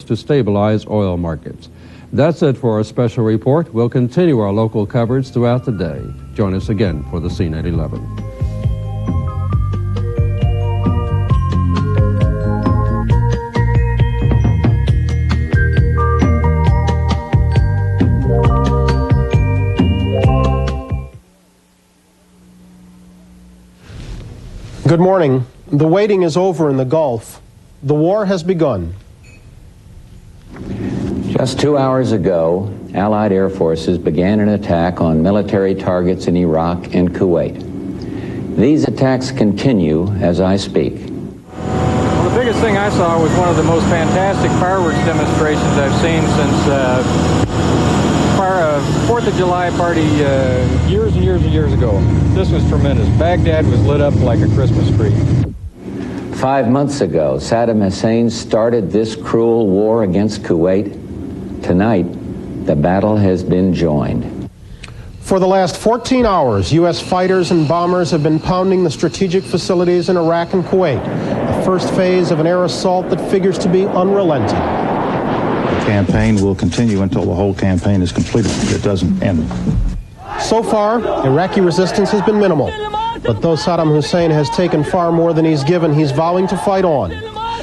to stabilize oil markets. That's it for our special report. We'll continue our local coverage throughout the day. Join us again for the Scene at 11. Good morning. The waiting is over in the Gulf. The war has begun. Just 2 hours ago, Allied air forces began an attack on military targets in Iraq and Kuwait. These attacks continue as I speak. Well, the biggest thing I saw was one of the most fantastic fireworks demonstrations I've seen since 4th of July party years and years and years ago. This was tremendous. Baghdad was lit up like a Christmas tree. 5 months ago, Saddam Hussein started this cruel war against Kuwait. Tonight, the battle has been joined. For the last 14 hours, U.S. fighters and bombers have been pounding the strategic facilities in Iraq and Kuwait, the first phase of an air assault that figures to be unrelenting. The campaign will continue until the whole campaign is completed. It doesn't end. So far, Iraqi resistance has been minimal. But though Saddam Hussein has taken far more than he's given, he's vowing to fight on.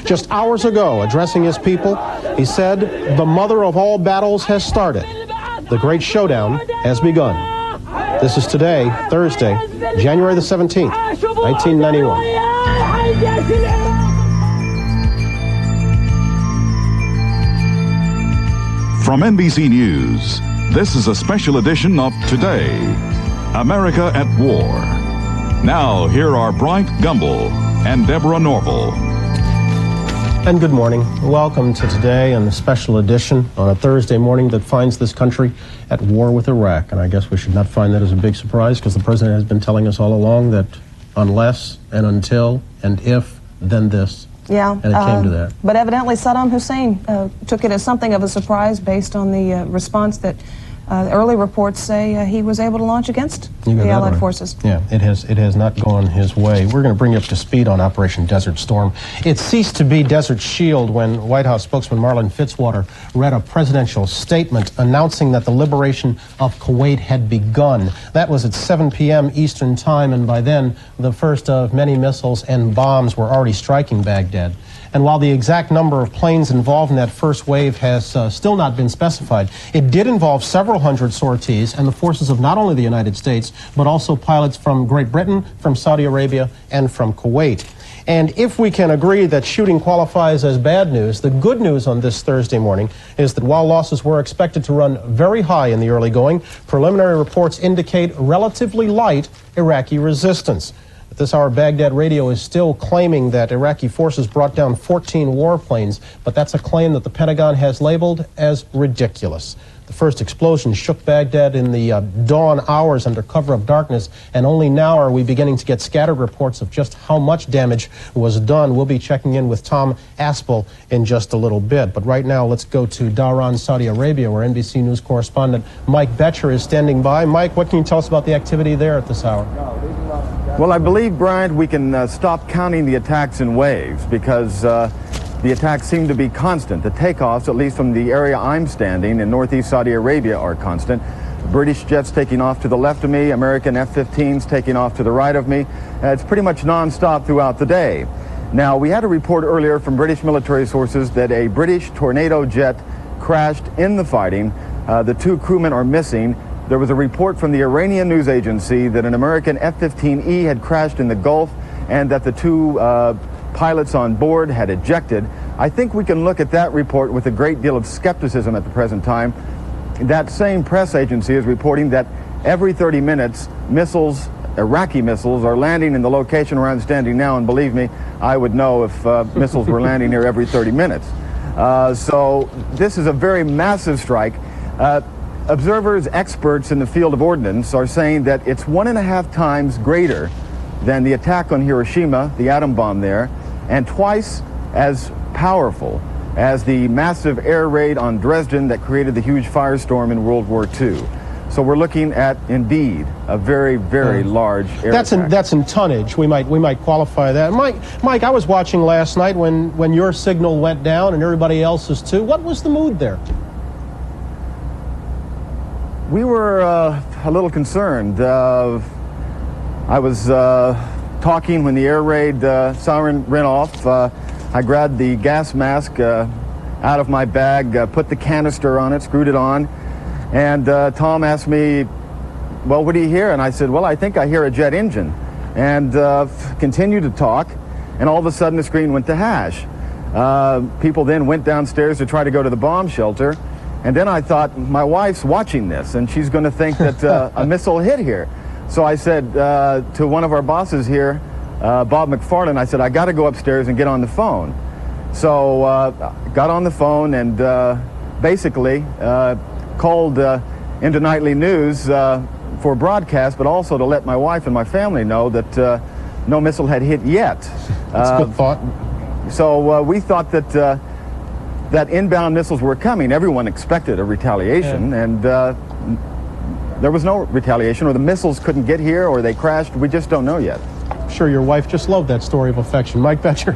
Just hours ago, addressing his people, he said, "The mother of all battles has started. The great showdown has begun." This is today, Thursday, January the 17th, 1991. From NBC News, this is a special edition of Today, America at War. Now, here are Bryant Gumbel and Deborah Norval. And good morning. Welcome to Today and the special edition on a Thursday morning that finds this country at war with Iraq. And I guess we should not find that as a big surprise, because the president has been telling us all along that unless and until and if, then this. Yeah. And it came to that. But evidently Saddam Hussein took it as something of a surprise based on the response that early reports say he was able to launch against the Allied forces. Yeah, it has not gone his way. We're going to bring you up to speed on Operation Desert Storm. It ceased to be Desert Shield when White House spokesman Marlin Fitzwater read a presidential statement announcing that the liberation of Kuwait had begun. That was at 7 p.m. Eastern Time, and by then the first of many missiles and bombs were already striking Baghdad. And while the exact number of planes involved in that first wave has still not been specified, it did involve several hundred sorties and the forces of not only the United States, but also pilots from Great Britain, from Saudi Arabia, and from Kuwait. And if we can agree that shooting qualifies as bad news, the good news on this Thursday morning is that while losses were expected to run very high in the early going, preliminary reports indicate relatively light Iraqi resistance. At this hour, Baghdad Radio is still claiming that Iraqi forces brought down 14 warplanes, but that's a claim that the Pentagon has labeled as ridiculous. The first explosion shook Baghdad in the dawn hours under cover of darkness, and only now are we beginning to get scattered reports of just how much damage was done. We'll be checking in with Tom Aspel in just a little bit. But right now, let's go to Dhahran, Saudi Arabia, where NBC News correspondent Mike Betcher is standing by. Mike, what can you tell us about the activity there at this hour? Well, I believe, Bryant, we can stop counting the attacks in waves, because the attacks seem to be constant. The takeoffs, at least from the area I'm standing in northeast Saudi Arabia, are constant. British jets taking off to the left of me, American F-15s taking off to the right of me. It's pretty much nonstop throughout the day. Now, we had a report earlier from British military sources that a British Tornado jet crashed in the fighting. The two crewmen are missing. There was a report from the Iranian news agency that an American F-15E had crashed in the Gulf and that the two pilots on board had ejected. I think we can look at that report with a great deal of skepticism at the present time. That same press agency is reporting that every 30 minutes, missiles, Iraqi missiles, are landing in the location where I'm standing now, and believe me, I would know if missiles were landing here every 30 minutes. So this is a very massive strike. Observers, experts in the field of ordnance are saying that it's 1.5 times greater than the attack on Hiroshima, the atom bomb there, and twice as powerful as the massive air raid on Dresden that created the huge firestorm in World War II. So we're looking at, indeed, a very, very large air attack. That's in tonnage. We might qualify that. Mike, I was watching last night when your signal went down and everybody else's too. What was the mood there? We were a little concerned. I was talking when the air raid siren went off. I grabbed the gas mask out of my bag, put the canister on it, screwed it on, and Tom asked me, well, what do you hear? And I said, well, I think I hear a jet engine. And continued to talk, and all of a sudden the screen went to hash. People then went downstairs to try to go to the bomb shelter, and then I thought, my wife's watching this, and she's going to think that a missile hit here. So I said to one of our bosses here, Bob McFarland, I said, I got to go upstairs and get on the phone. So got on the phone and basically called into Nightly News for broadcast, but also to let my wife and my family know that no missile had hit yet. That's a good thought. So we thought that that inbound missiles were coming. Everyone expected a retaliation, and there was no retaliation, or the missiles couldn't get here, or they crashed. We just don't know yet. I'm sure your wife just loved that story of affection. Mike Betcher,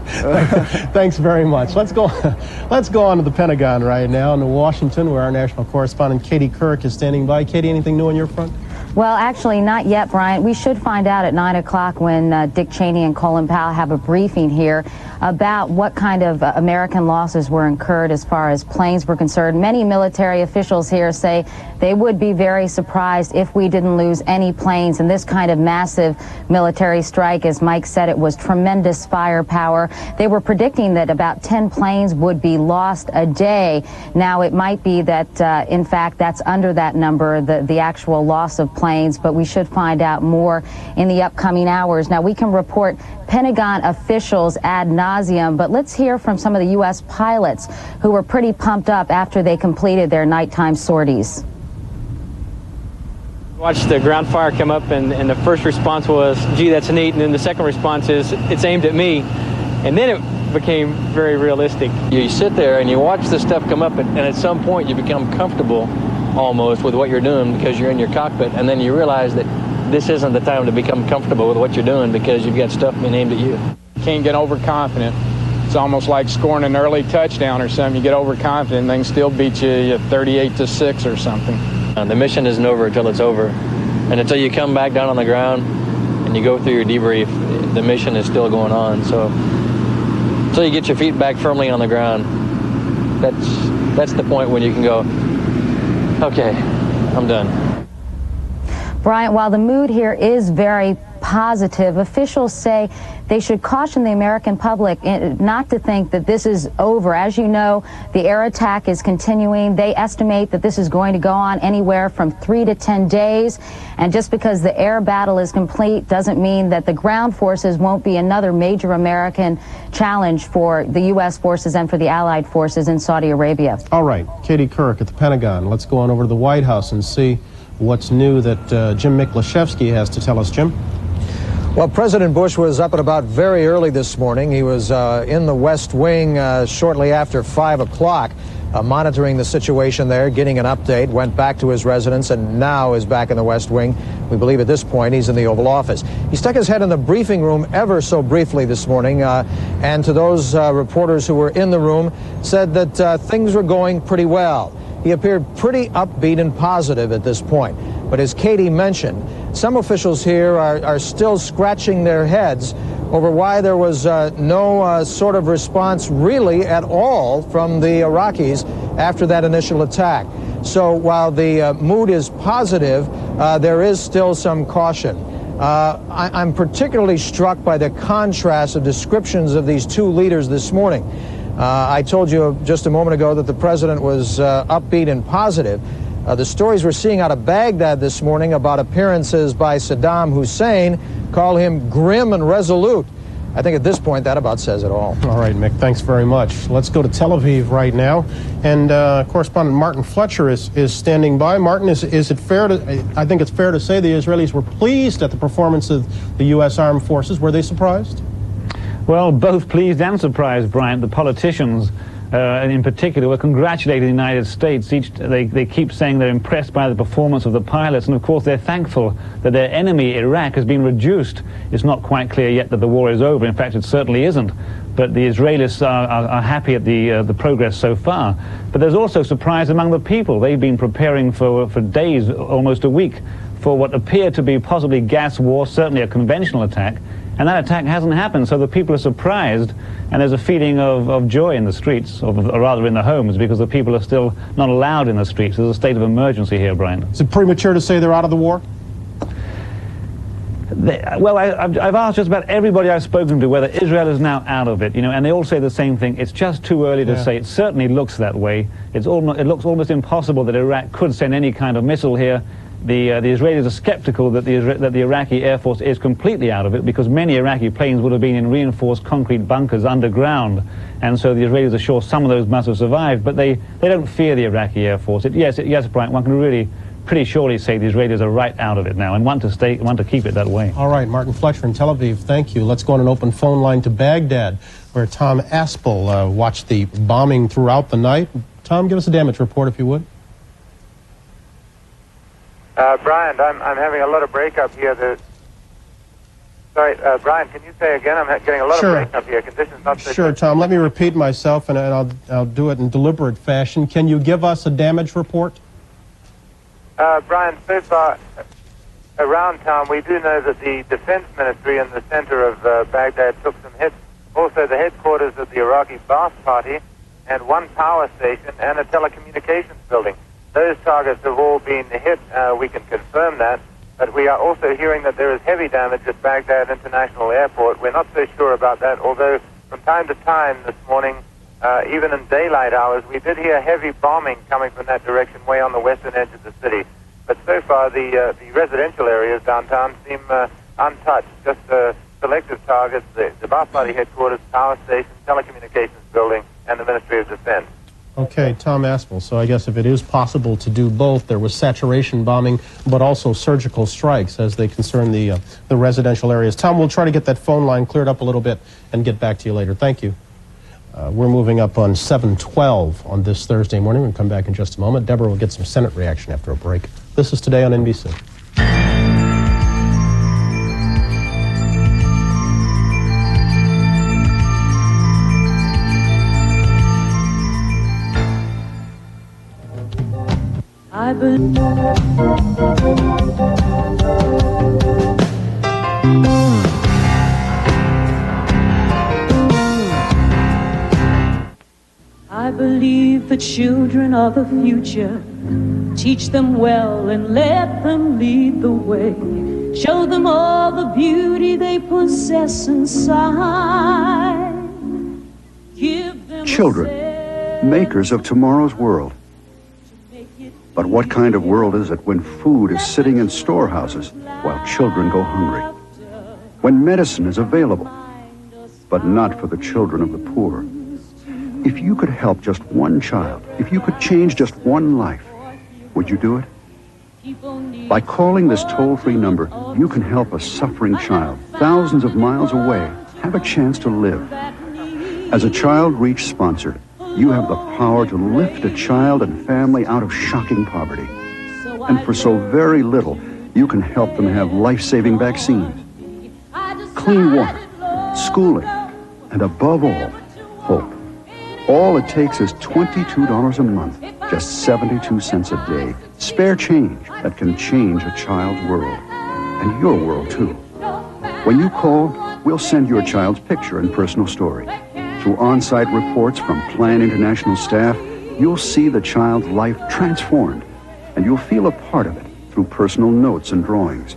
thanks very much. Let's go on to the Pentagon right now, in Washington, where our national correspondent Katie Couric is standing by. Katie, anything new on your front? Well, actually, not yet, Bryant. We should find out at 9 o'clock when Dick Cheney and Colin Powell have a briefing here about what kind of American losses were incurred as far as planes were concerned. Many military officials here say they would be very surprised if we didn't lose any planes in this kind of massive military strike. As Mike said, it was tremendous firepower. They were predicting that about 10 planes would be lost a day. Now, it might be that, in fact, that's under that number, the actual loss of planes, but we should find out more in the upcoming hours. Now, we can report Pentagon officials ad nauseum, but let's hear from some of the U.S. pilots who were pretty pumped up after they completed their nighttime sorties. Watched the ground fire come up, and the first response was, gee, that's neat, and then the second response is, it's aimed at me, and then it became very realistic. You sit there and you watch this stuff come up, and at some point you become comfortable almost with what you're doing because you're in your cockpit, and then you realize that this isn't the time to become comfortable with what you're doing because you've got stuff being aimed at you. Can't get overconfident. It's almost like scoring an early touchdown or something. You get overconfident, they can still beat you 38-6 or something. The mission isn't over until it's over, and until you come back down on the ground and you go through your debrief, the mission is still going on. So until you get your feet back firmly on the ground, that's the point when you can go, okay, I'm done. Bryant, while the mood here is very positive, officials say they should caution the American public not to think that this is over. As you know, the air attack is continuing. They estimate that this is going to go on anywhere from 3 to 10 days. And just because the air battle is complete doesn't mean that the ground forces won't be another major American challenge for the U.S. forces and for the Allied forces in Saudi Arabia. All right, Katie Couric at the Pentagon. Let's go on over to the White House and see what's new that Jim Miklaszewski has to tell us. Jim? Well, President Bush was up at about very early this morning. He was in the West Wing shortly after 5 o'clock, monitoring the situation there, getting an update, went back to his residence, and now is back in the West Wing. We believe at this point he's in the Oval Office. He stuck his head in the briefing room ever so briefly this morning, and to those reporters who were in the room, said that things were going pretty well. He appeared pretty upbeat and positive at this point. But as Katie mentioned, some officials here are still scratching their heads over why there was no sort of response really at all from the Iraqis after that initial attack. So while the mood is positive, there is still some caution. I'm particularly struck by the contrast of descriptions of these two leaders this morning. I told you just a moment ago that the president was upbeat and positive. The stories we're seeing out of Baghdad this morning about appearances by Saddam Hussein call him grim and resolute. I think at this point that about says it all. All right, Mick, thanks very much. Let's go to Tel Aviv right now. And correspondent Martin Fletcher is standing by. Martin, is it fair to, I think it's fair to say the Israelis were pleased at the performance of the U.S. Armed Forces. Were they surprised? Well, both pleased and surprised, Bryant. The politicians in particular, were congratulating the United States. They keep saying they're impressed by the performance of the pilots, and of course they're thankful that their enemy, Iraq, has been reduced. It's not quite clear yet that the war is over. In fact, it certainly isn't. But the Israelis are happy at the progress so far. But there's also surprise among the people. They've been preparing for days, almost a week, for what appeared to be possibly gas war, certainly a conventional attack. And that attack hasn't happened, so the people are surprised, and there's a feeling of joy in the streets, or rather in the homes, because the people are still not allowed in the streets. There's a state of emergency here, Brian. Is it premature to say they're out of the war? Well, I've asked just about everybody I've spoken to whether Israel is now out of it, you know, and they all say the same thing. It's just too early to say. It certainly looks that way. It looks almost impossible that Iraq could send any kind of missile here. The Israelis are skeptical that the Iraqi Air Force is completely out of it, because many Iraqi planes would have been in reinforced concrete bunkers underground, and so the Israelis are sure some of those must have survived, but they don't fear the Iraqi Air Force. Yes, Brian, one can really pretty surely say the Israelis are right out of it now and want to keep it that way. All right, Martin Fletcher in Tel Aviv, thank you. Let's go on an open phone line to Baghdad, where Tom Aspel watched the bombing throughout the night. Tom, give us a damage report if you would. Brian, I'm having a lot of breakup here. Sorry, Brian, can you say again? I'm getting a lot of breakup here. Conditions not so Sure, good. Tom. Let me repeat myself, and I'll do it in deliberate fashion. Can you give us a damage report? Brian, so far around town, we do know that the Defense Ministry in the center of Baghdad took some hits. Also, the headquarters of the Iraqi Ba'ath Party, and one power station, and a telecommunications building. Those targets have all been hit. We can confirm that. But we are also hearing that there is heavy damage at Baghdad International Airport. We're not so sure about that, although from time to time this morning, even in daylight hours, we did hear heavy bombing coming from that direction way on the western edge of the city. But so far, the residential areas downtown seem untouched. Just selective targets, the Ba'ath Party headquarters, power station, telecommunications building, and the Ministry of Defense. Okay, Tom Aspel. So I guess if it is possible to do both, there was saturation bombing, but also surgical strikes as they concern the residential areas. Tom, we'll try to get that phone line cleared up a little bit and get back to you later. Thank you. We're moving up on 7:12 on this Thursday morning. We'll come back in just a moment. Deborah will get some Senate reaction after a break. This is Today on NBC. I believe the children are the future. Teach them well and let them lead the way. Show them all the beauty they possess inside. Give them children, makers of tomorrow's world. But what kind of world is it when food is sitting in storehouses while children go hungry? When medicine is available, but not for the children of the poor? If you could help just one child, if you could change just one life, would you do it? By calling this toll-free number, you can help a suffering child thousands of miles away have a chance to live. As a Child Reach sponsor, you have the power to lift a child and family out of shocking poverty. And for so very little, you can help them have life-saving vaccines, clean water, schooling, and above all, hope. All it takes is $22 a month, just 72 cents a day. Spare change that can change a child's world, and your world too. When you call, we'll send your child's picture and personal story. Through on-site reports from Plan International staff, you'll see the child's life transformed, and you'll feel a part of it through personal notes and drawings.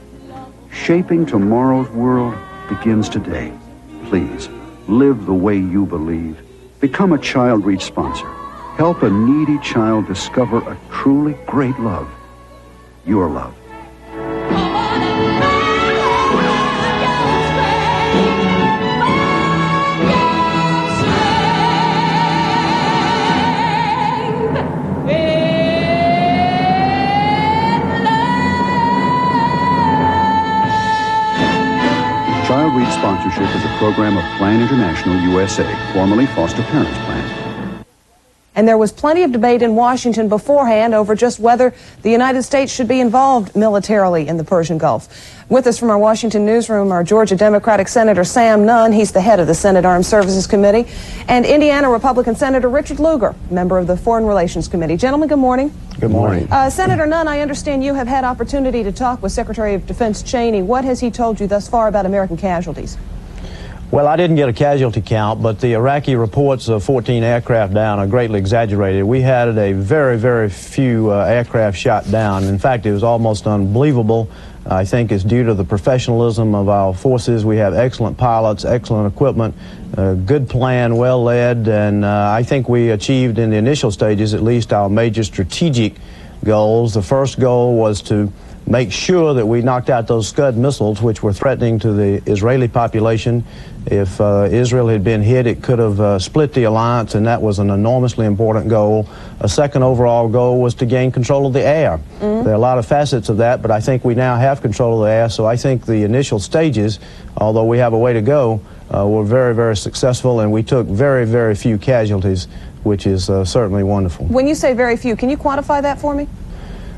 Shaping tomorrow's world begins today. Please, live the way you believe. Become a Child Reach sponsor. Help a needy child discover a truly great love. Your love. Child Reach sponsorship is a program of Plan International USA, formerly Foster Parents Plan. And there was plenty of debate in Washington beforehand over just whether the United States should be involved militarily in the Persian Gulf. With us from our Washington newsroom are Georgia Democratic Senator Sam Nunn, he's the head of the Senate Armed Services Committee, and Indiana Republican Senator Richard Lugar, member of the Foreign Relations Committee. Gentlemen, good morning. Good morning. Senator Nunn, I understand you have had opportunity to talk with Secretary of Defense Cheney. What has he told you thus far about American casualties? Well, I didn't get a casualty count, but the Iraqi reports of 14 aircraft down are greatly exaggerated. We had a very, very few aircraft shot down. In fact, it was almost unbelievable. I think it's due to the professionalism of our forces. We have excellent pilots, excellent equipment, good plan, well led, and I think we achieved in the initial stages at least our major strategic goals. The first goal was to make sure that we knocked out those Scud missiles, which were threatening to the Israeli population. If Israel had been hit, it could have split the alliance, and that was an enormously important goal. A second overall goal was to gain control of the air. There are a lot of facets of that, but I think we now have control of the air, so I think the initial stages, although we have a way to go, were very, very successful, and we took very, very few casualties, which is certainly wonderful. When you say very few, can you quantify that for me?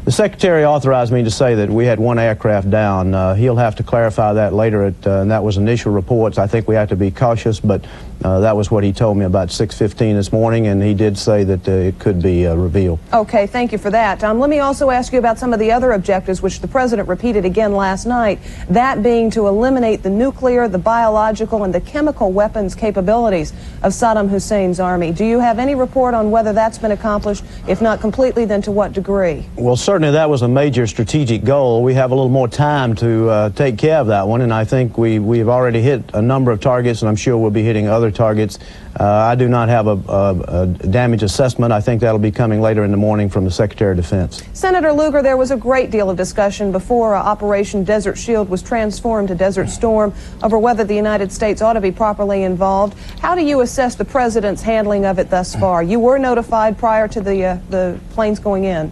The Secretary authorized me to say that we had one aircraft down. He'll have to clarify that later, and that was initial reports. I think we have to be cautious, but that was what he told me about 6:15 this morning, and he did say that it could be revealed. Okay, thank you for that. Let me also ask you about some of the other objectives which the President repeated again last night, that being to eliminate the nuclear, the biological, and the chemical weapons capabilities of Saddam Hussein's army. Do you have any report on whether that's been accomplished? If not completely, then to what degree? Well, certainly that was a major strategic goal. We have a little more time to take care of that one, and I think we've already hit a number of targets, and I'm sure we'll be hitting other targets. I do not have a damage assessment. I think that'll be coming later in the morning from the Secretary of Defense. Senator Lugar, there was a great deal of discussion before Operation Desert Shield was transformed to Desert Storm over whether the United States ought to be properly involved. How do you assess the President's handling of it thus far? You were notified prior to the planes going in.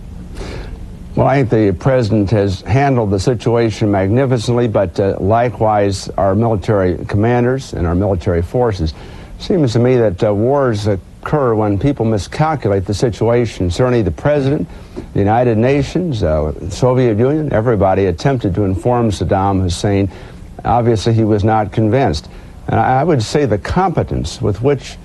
Well, I think the President has handled the situation magnificently, but likewise our military commanders and our military forces. It seems to me that wars occur when people miscalculate the situation. Certainly the President, the United Nations, the Soviet Union, everybody attempted to inform Saddam Hussein. Obviously he was not convinced. And I would say the competence with which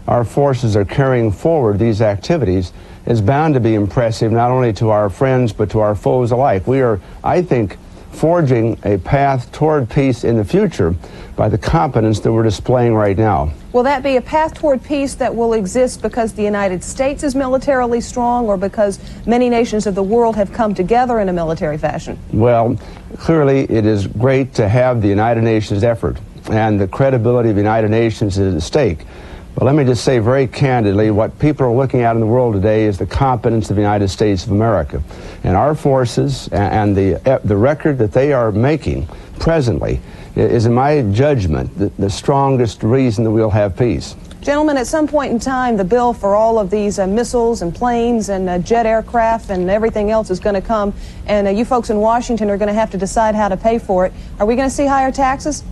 our forces are carrying forward these activities is bound to be impressive not only to our friends but to our foes alike. We are, I think, forging a path toward peace in the future by the competence that we're displaying right now. Will that be a path toward peace that will exist because the United States is militarily strong or because many nations of the world have come together in a military fashion? Well, clearly it is great to have the United Nations effort, and the credibility of the United Nations is at stake. But let me just say very candidly, what people are looking at in the world today is the competence of the United States of America. And our forces and the record that they are making presently is, in my judgment, the strongest reason that we'll have peace. Gentlemen, at some point in time, the bill for all of these missiles and planes and jet aircraft and everything else is going to come, and you folks in Washington are going to have to decide how to pay for it. Are we going to see higher taxes?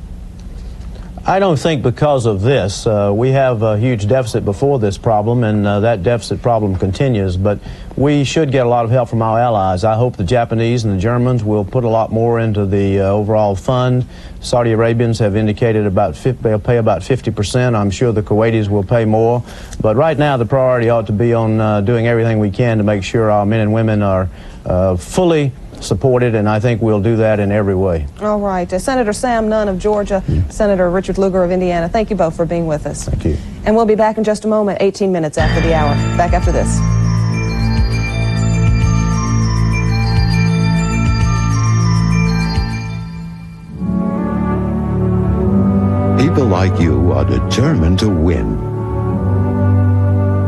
I don't think because of this. We have a huge deficit before this problem, and that deficit problem continues, but we should get a lot of help from our allies. I hope the Japanese and the Germans will put a lot more into the overall fund. Saudi Arabians have indicated they'll pay about 50%. I'm sure the Kuwaitis will pay more. But right now the priority ought to be on doing everything we can to make sure our men and women are fully supported, and I think we'll do that in every way. All right. Senator Sam Nunn of Georgia, Senator Richard Lugar of Indiana, thank you both for being with us. Thank you. And we'll be back in just a moment, 18 minutes after the hour. Back after this. People like you are determined to win.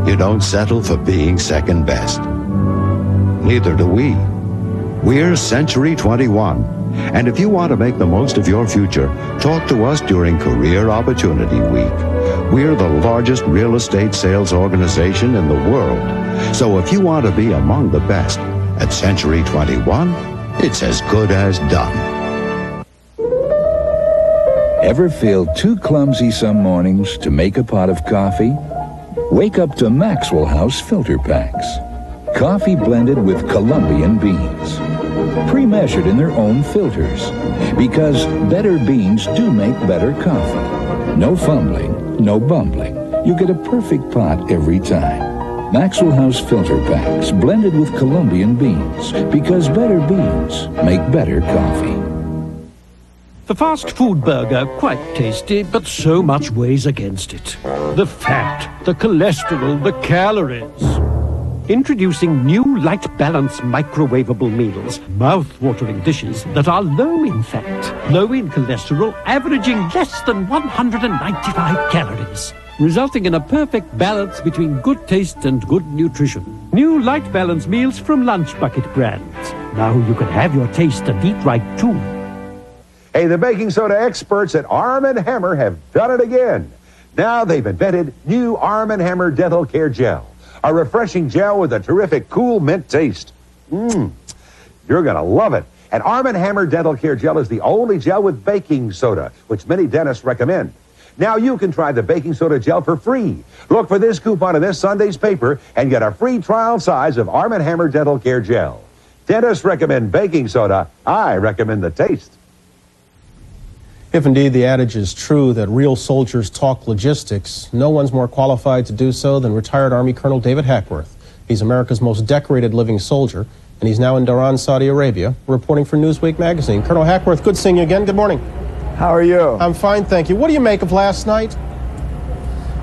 You don't settle for being second best. Neither do we. We're Century 21, and if you want to make the most of your future, talk to us during Career Opportunity Week. We're the largest real estate sales organization in the world, so if you want to be among the best at Century 21, it's as good as done. Ever feel too clumsy some mornings to make a pot of coffee? Wake up to Maxwell House filter packs. Coffee blended with Colombian beans. Pre-measured in their own filters. Because better beans do make better coffee. No fumbling, no bumbling. You get a perfect pot every time. Maxwell House filter packs blended with Colombian beans. Because better beans make better coffee. The fast food burger, quite tasty, but so much weighs against it. The fat, the cholesterol, the calories. Introducing new Light Balance microwavable meals, mouth-watering dishes that are low in fat, low in cholesterol, averaging less than 195 calories, resulting in a perfect balance between good taste and good nutrition. New Light Balance meals from Lunch Bucket brands. Now you can have your taste and eat right too. Hey, the baking soda experts at Arm & Hammer have done it again. Now they've invented new Arm & Hammer Dental Care Gel, a refreshing gel with a terrific cool mint taste. You're going to love it. And Arm & Hammer Dental Care Gel is the only gel with baking soda, which many dentists recommend. Now you can try the baking soda gel for free. Look for this coupon in this Sunday's paper and get a free trial size of Arm & Hammer Dental Care Gel. Dentists recommend baking soda. I recommend the taste. If indeed the adage is true that real soldiers talk logistics, no one's more qualified to do so than retired Army Colonel David Hackworth. He's America's most decorated living soldier, and he's now in Dhahran, Saudi Arabia, reporting for Newsweek magazine. Colonel Hackworth, good seeing you again. Good morning. How are you? I'm fine, thank you. What do you make of last night?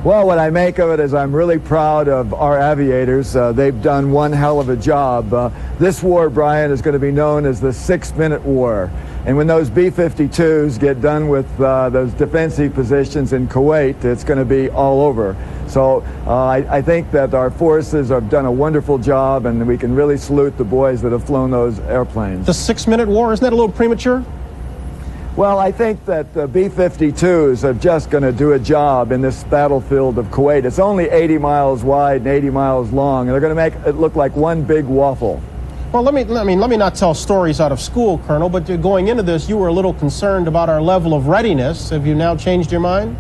Well, what I make of it is I'm really proud of our aviators. They've done one hell of a job. This war, Brian, is going to be known as the 6-minute war. And when those B-52s get done with those defensive positions in Kuwait, it's going to be all over. So I think that our forces have done a wonderful job, and we can really salute the boys that have flown those airplanes. The 6-minute war, isn't that a little premature? Well, I think that the B-52s are just going to do a job in this battlefield of Kuwait. It's only 80 miles wide and 80 miles long, and they're going to make it look like one big waffle. Well, let me not tell stories out of school, Colonel, but going into this, you were a little concerned about our level of readiness. Have you now changed your mind?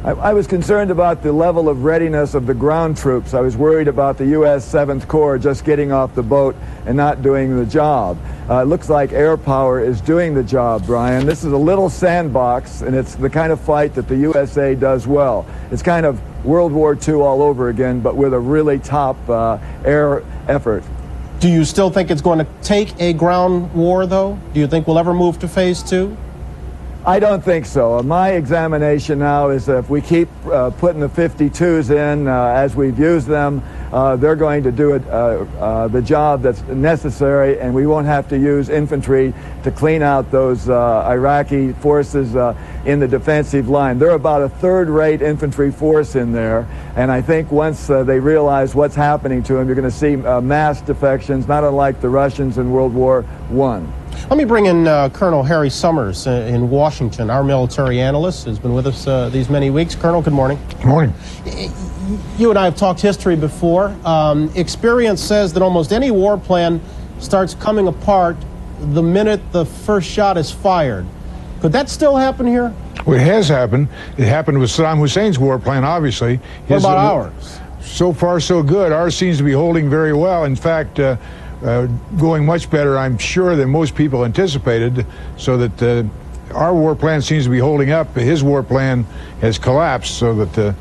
I was concerned about the level of readiness of the ground troops. I was worried about the U.S. 7th Corps just getting off the boat and not doing the job. It looks like air power is doing the job, Brian. This is a little sandbox, and it's the kind of fight that the USA does well. It's kind of World War II all over again, but with a really top air effort. Do you still think it's going to take a ground war, though? Do you think we'll ever move to phase 2? I don't think so. My examination now is that if we keep putting the 52s in as we've used them, they're going to do the job that's necessary, and we won't have to use infantry to clean out those Iraqi forces in the defensive line. They're about a third-rate infantry force in there, and I think once they realize what's happening to them, you're going to see mass defections, not unlike the Russians in World War I. Let me bring in Colonel Harry Summers in Washington, our military analyst, who's been with us these many weeks. Colonel, good morning. Good morning. You and I have talked history before. Experience says that almost any war plan starts coming apart the minute the first shot is fired. Could that still happen here? Well, it has happened. It happened with Saddam Hussein's war plan, obviously. What about ours? So far, so good. Ours seems to be holding very well. In fact, going much better, I'm sure, than most people anticipated, so that our war plan seems to be holding up. His war plan has collapsed, so that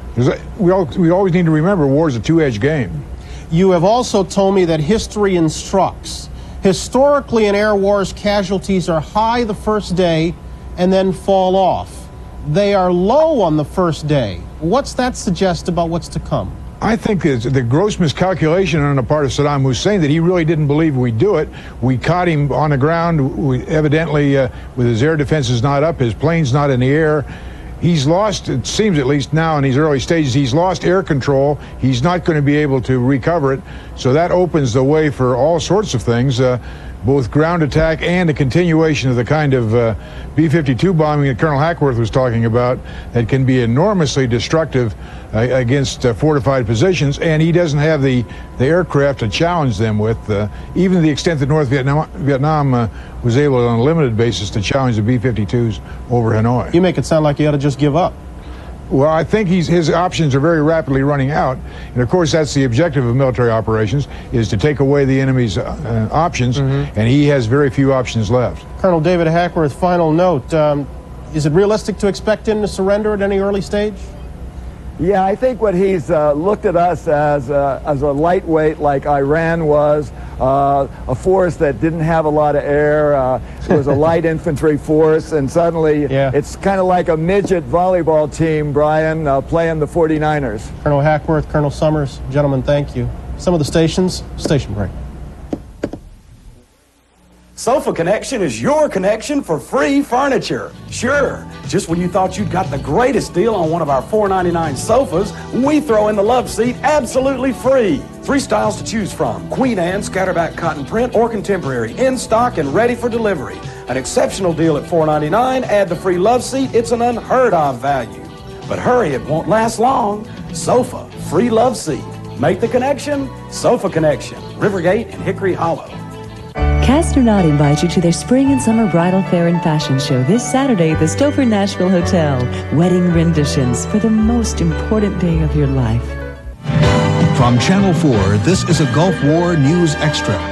we always need to remember war is a two-edged game. You have also told me that history instructs. Historically, in air wars, casualties are high the first day and then fall off. They are low on the first day. What's that suggest about what's to come? I think it's the gross miscalculation on the part of Saddam Hussein that he really didn't believe we'd do it. We caught him on the ground, evidently with his air defenses not up, his plane's not in the air. He's lost, it seems at least now in these early stages, he's lost air control. He's not going to be able to recover it. So that opens the way for all sorts of things, both ground attack and a continuation of the kind of B-52 bombing that Colonel Hackworth was talking about that can be enormously destructive against fortified positions, and he doesn't have the aircraft to challenge them with, even to the extent that North Vietnam was able on a limited basis to challenge the B-52s over Hanoi. You make it sound like you ought to just give up. Well, I think his options are very rapidly running out. And of course, that's the objective of military operations, is to take away the enemy's options, and he has very few options left. Colonel David Hackworth, final note. Is it realistic to expect him to surrender at any early stage? Yeah, I think what he's looked at us as a lightweight like Iran was, a force that didn't have a lot of air. It was a light infantry force, and suddenly it's kind of like a midget volleyball team, Brian, playing the 49ers. Colonel Hackworth, Colonel Summers, gentlemen, thank you. Some of the stations, station break. Sofa Connection is your connection for free furniture. Sure, just when you thought you'd got the greatest deal on one of our $4.99 sofas, we throw in the love seat absolutely free. 3 styles to choose from: Queen Anne, scatterback cotton print, or contemporary, in stock and ready for delivery. An exceptional deal at $4.99. Add the free love seat, it's an unheard of value. But hurry, it won't last long. Sofa, free love seat. Make the connection, Sofa Connection, Rivergate and Hickory Hollow. Castornot invites you to their spring and summer bridal fair and fashion show this Saturday at the Stouffer Nashville Hotel. Wedding renditions for the most important day of your life. From Channel 4, this is a Gulf War News Extra.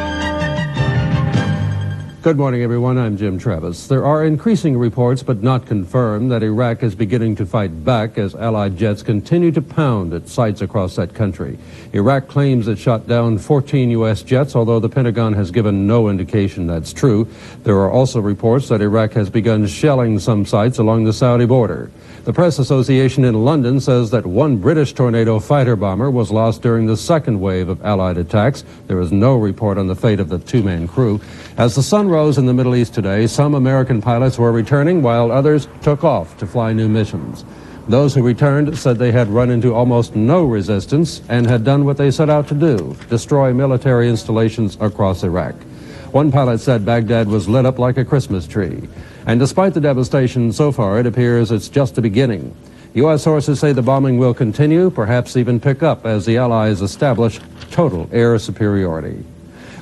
Good morning, everyone. I'm Jim Travis. There are increasing reports, but not confirmed, that Iraq is beginning to fight back as Allied jets continue to pound at sites across that country. Iraq claims it shot down 14 U.S. jets, although the Pentagon has given no indication that's true. There are also reports that Iraq has begun shelling some sites along the Saudi border. The Press Association in London says that one British Tornado fighter bomber was lost during the second wave of Allied attacks. There is no report on the fate of the 2-man crew. As the sun rose in the Middle East today, some American pilots were returning while others took off to fly new missions. Those who returned said they had run into almost no resistance and had done what they set out to do: destroy military installations across Iraq. One pilot said Baghdad was lit up like a Christmas tree. And despite the devastation so far, it appears it's just the beginning. U.S. sources say the bombing will continue, perhaps even pick up, as the Allies establish total air superiority.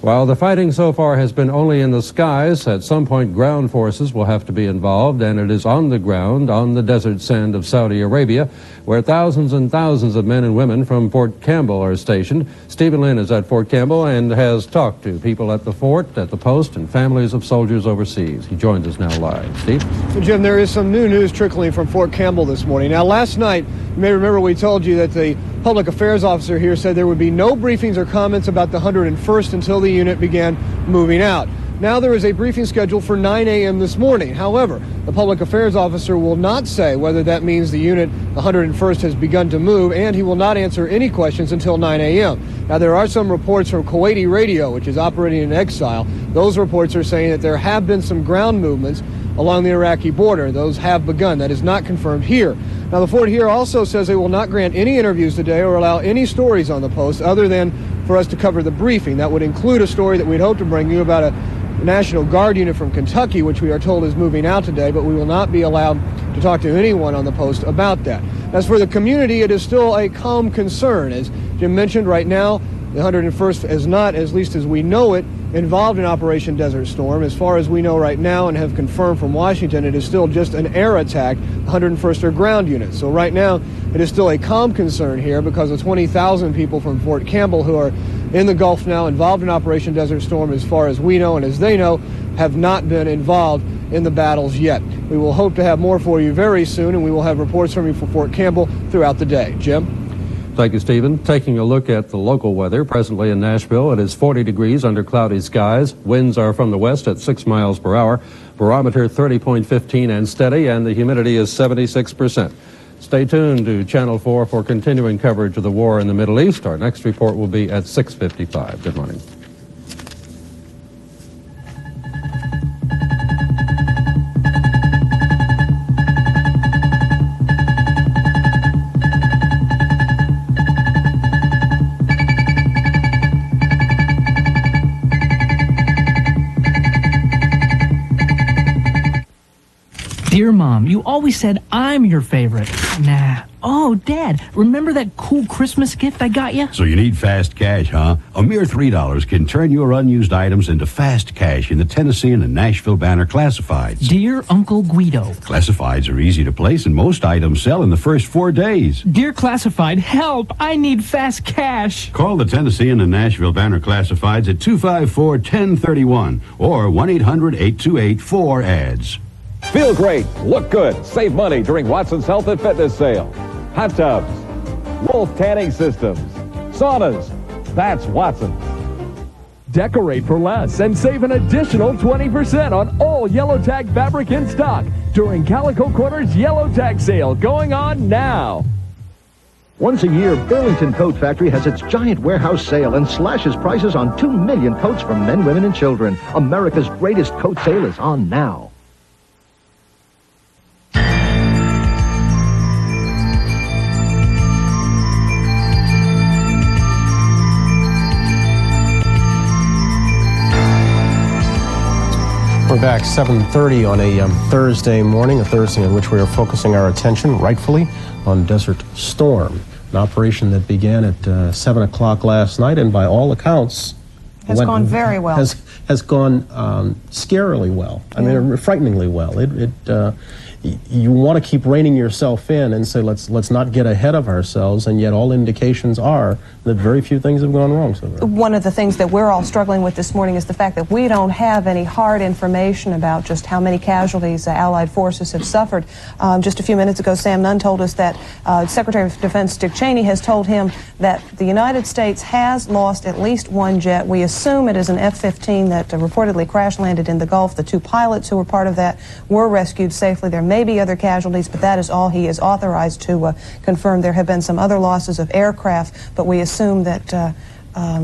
While the fighting so far has been only in the skies, at some point ground forces will have to be involved, and it is on the ground, on the desert sand of Saudi Arabia, where thousands and thousands of men and women from Fort Campbell are stationed. Stephen Lynn is at Fort Campbell and has talked to people at the fort, at the post, and families of soldiers overseas. He joins us now live. Steve? So, Jim, there is some new news trickling from Fort Campbell this morning. Now, last night, you may remember we told you that the public affairs officer here said there would be no briefings or comments about the 101st until the unit began moving out. Now there is a briefing scheduled for 9 a.m. this morning. However, the public affairs officer will not say whether that means the unit, the 101st, has begun to move, and he will not answer any questions until 9 a.m. Now, there are some reports from Kuwaiti radio, which is operating in exile. Those reports are saying that there have been some ground movements along the Iraqi border. Those have begun. That is not confirmed here. Now, the fort here also says they will not grant any interviews today or allow any stories on the post other than for us to cover the briefing. That would include a story that we'd hope to bring you about a National Guard unit from Kentucky, which we are told is moving out today, but we will not be allowed to talk to anyone on the post about that. As for the community, it is still a calm concern. As Jim mentioned, right now, the 101st is not, at least as we know it, involved in Operation Desert Storm. As far as we know right now and have confirmed from Washington, it is still just an air attack. 101st are ground units. So right now, it is still a calm concern here because the 20,000 people from Fort Campbell who are in the Gulf now involved in Operation Desert Storm, as far as we know and as they know, have not been involved in the battles yet. We will hope to have more for you very soon, and we will have reports from you from Fort Campbell throughout the day. Jim? Thank you, Stephen. Taking a look at the local weather, presently in Nashville, it is 40 degrees under cloudy skies. Winds are from the west at 6 miles per hour. Barometer 30.15 and steady, and the humidity is 76%. Stay tuned to Channel 4 for continuing coverage of the war in the Middle East. Our next report will be at 6:55. Good morning. Dear Mom, you always said I'm your favorite. Nah. Oh, Dad, remember that cool Christmas gift I got you? So you need fast cash, huh? A mere $3 can turn your unused items into fast cash in the Tennessean and Nashville Banner Classifieds. Dear Uncle Guido. Classifieds are easy to place and most items sell in the first 4 days. Dear Classified, help! I need fast cash. Call the Tennessean and Nashville Banner Classifieds at 254-1031 or 1-800-828-4ADS. Feel great, look good, save money during Watson's Health and Fitness Sale. Hot tubs, Wolf tanning systems, saunas. That's Watson's. Decorate for less and save an additional 20% on all Yellow Tag fabric in stock during Calico Corner's Yellow Tag sale going on now. Once a year, Burlington Coat Factory has its giant warehouse sale and slashes prices on 2 million coats for men, women, and children. America's greatest coat sale is on now. We're back 7:30 on a Thursday morning, a Thursday in which we are focusing our attention, rightfully, on Desert Storm, an operation that began at 7 o'clock last night and by all accounts has gone very well. Has gone scarily well. I mean, frighteningly well. You want to keep reining yourself in and say, let's not get ahead of ourselves, and yet all indications are that very few things have gone wrong so far. One of the things that we're all struggling with this morning is the fact that we don't have any hard information about just how many casualties Allied forces have suffered. Just a few minutes ago, Sam Nunn told us that Secretary of Defense Dick Cheney has told him that the United States has lost at least one jet. We assume it is an F-15 that reportedly crash-landed in the Gulf. The 2 pilots who were part of that were rescued safely. There may be other casualties, but that is all he is authorized to confirm. There have been some other losses of aircraft, but we assume that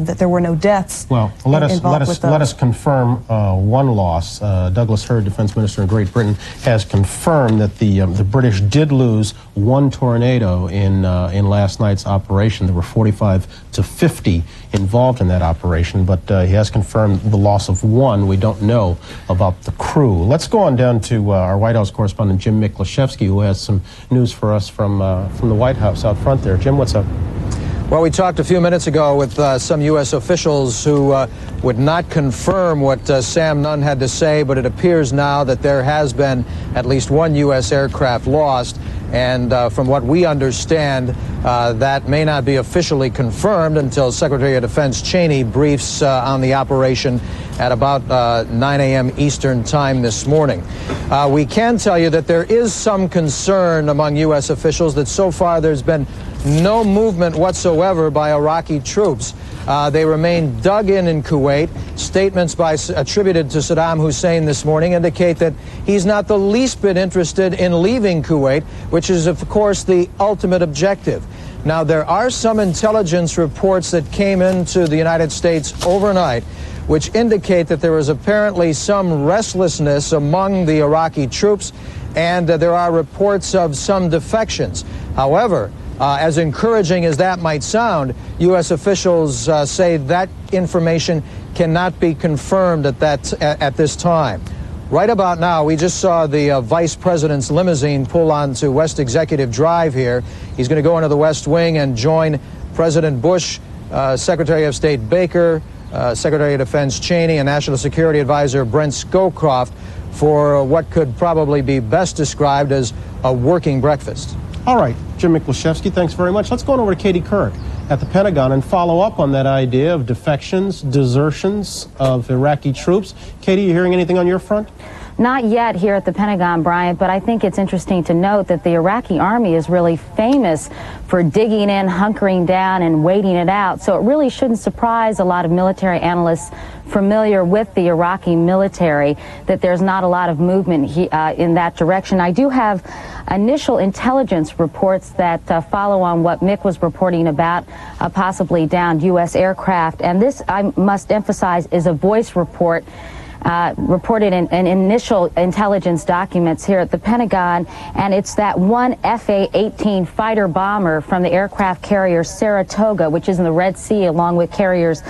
that there were no deaths. Well, let us confirm one loss. Douglas Hurd, Defense Minister in Great Britain, has confirmed that the British did lose one tornado in last night's operation. There were 45 to 50 involved in that operation, but he has confirmed the loss of one. We don't know about the crew. Let's go on down to our White House correspondent, Jim Miklaszewski, who has some news for us from the White House out front there. Jim, what's up? Well, we talked a few minutes ago with some U.S. officials who would not confirm what Sam Nunn had to say, but it appears now that there has been at least one U.S. aircraft lost. And from what we understand, that may not be officially confirmed until Secretary of Defense Cheney briefs on the operation at about 9 a.m. Eastern time this morning. We can tell you that there is some concern among U.S. officials that so far there's been no movement whatsoever by Iraqi troops. They remain dug in Kuwait. Statements attributed to Saddam Hussein this morning indicate that he's not the least bit interested in leaving Kuwait, which is, of course, the ultimate objective. Now, there are some intelligence reports that came into the United States overnight which indicate that there is apparently some restlessness among the Iraqi troops, and there are reports of some defections. However, as encouraging as that might sound, U.S. officials say that information cannot be confirmed at this time. Right about now, we just saw the Vice President's limousine pull onto West Executive Drive here. He's going to go into the West Wing and join President Bush, Secretary of State Baker, Secretary of Defense Cheney, and National Security Advisor Brent Scowcroft for what could probably be best described as a working breakfast. All right, Jim Miklaszewski, thanks very much. Let's go on over to Katie Couric at the Pentagon and follow up on that idea of defections, desertions of Iraqi troops. Katie, you hearing anything on your front? Not yet here at the Pentagon, Bryant, but I think it's interesting to note that the Iraqi army is really famous for digging in, hunkering down, and waiting it out. So it really shouldn't surprise a lot of military analysts familiar with the Iraqi military that there's not a lot of movement in that direction. I do have initial intelligence reports that follow on what Mick was reporting about possibly downed U.S. aircraft. And this, I must emphasize, is a voice report. reported in initial intelligence documents here at the Pentagon, and it's that one FA-18 fighter bomber from the aircraft carrier Saratoga, which is in the Red Sea, along with carriers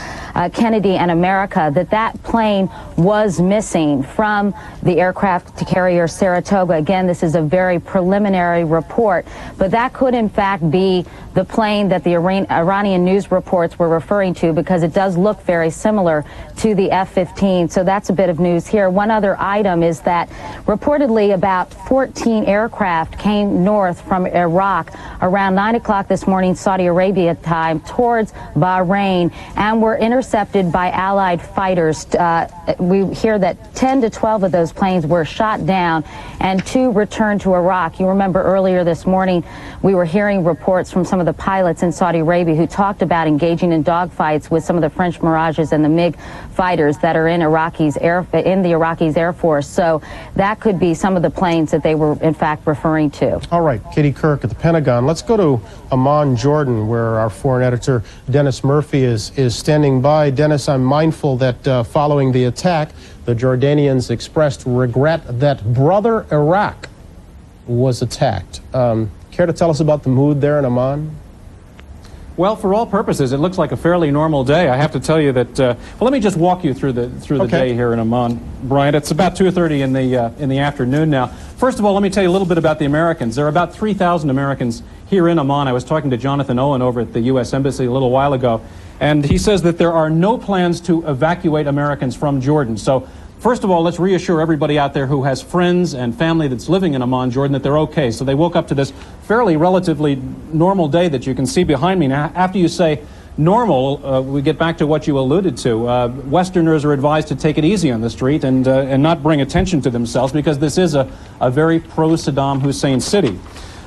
Kennedy and America, that plane was missing from the aircraft carrier Saratoga. Again, this is a very preliminary report, but that could in fact be the plane that the Iranian news reports were referring to, because it does look very similar to the F-15. So that's a bit of news here. One other item is that reportedly about 14 aircraft came north from Iraq around 9 o'clock this morning, Saudi Arabia time, towards Bahrain, and were intercepted by Allied fighters. We hear that 10 to 12 of those planes were shot down and 2 returned to Iraq. You remember earlier this morning we were hearing reports from some of the pilots in Saudi Arabia who talked about engaging in dogfights with some of the French Mirages and the MiG fighters that are in the Iraqis' Air Force. So that could be some of the planes that they were in fact referring to. All right, Katie Kirk at the Pentagon. Let's go to Amman, Jordan, where our foreign editor Dennis Murphy is standing by. Dennis, I'm mindful that following the attack, the Jordanians expressed regret that brother Iraq was attacked. Care to tell us about the mood there in Amman? Well, for all purposes, it looks like a fairly normal day. I have to tell you that. Well, let me just walk you through the day here in Amman, Brian. It's about 2:30 in the afternoon now. First of all, let me tell you a little bit about the Americans. There are about 3,000 Americans here in Amman. I was talking to Jonathan Owen over at the U.S. Embassy a little while ago, and he says that there are no plans to evacuate Americans from Jordan. So, first of all, let's reassure everybody out there who has friends and family that's living in Amman, Jordan, that they're okay. So they woke up to this fairly relatively normal day that you can see behind me. Now, after you say normal, we get back to what you alluded to. Westerners are advised to take it easy on the street and not bring attention to themselves, because this is a very pro-Saddam Hussein city.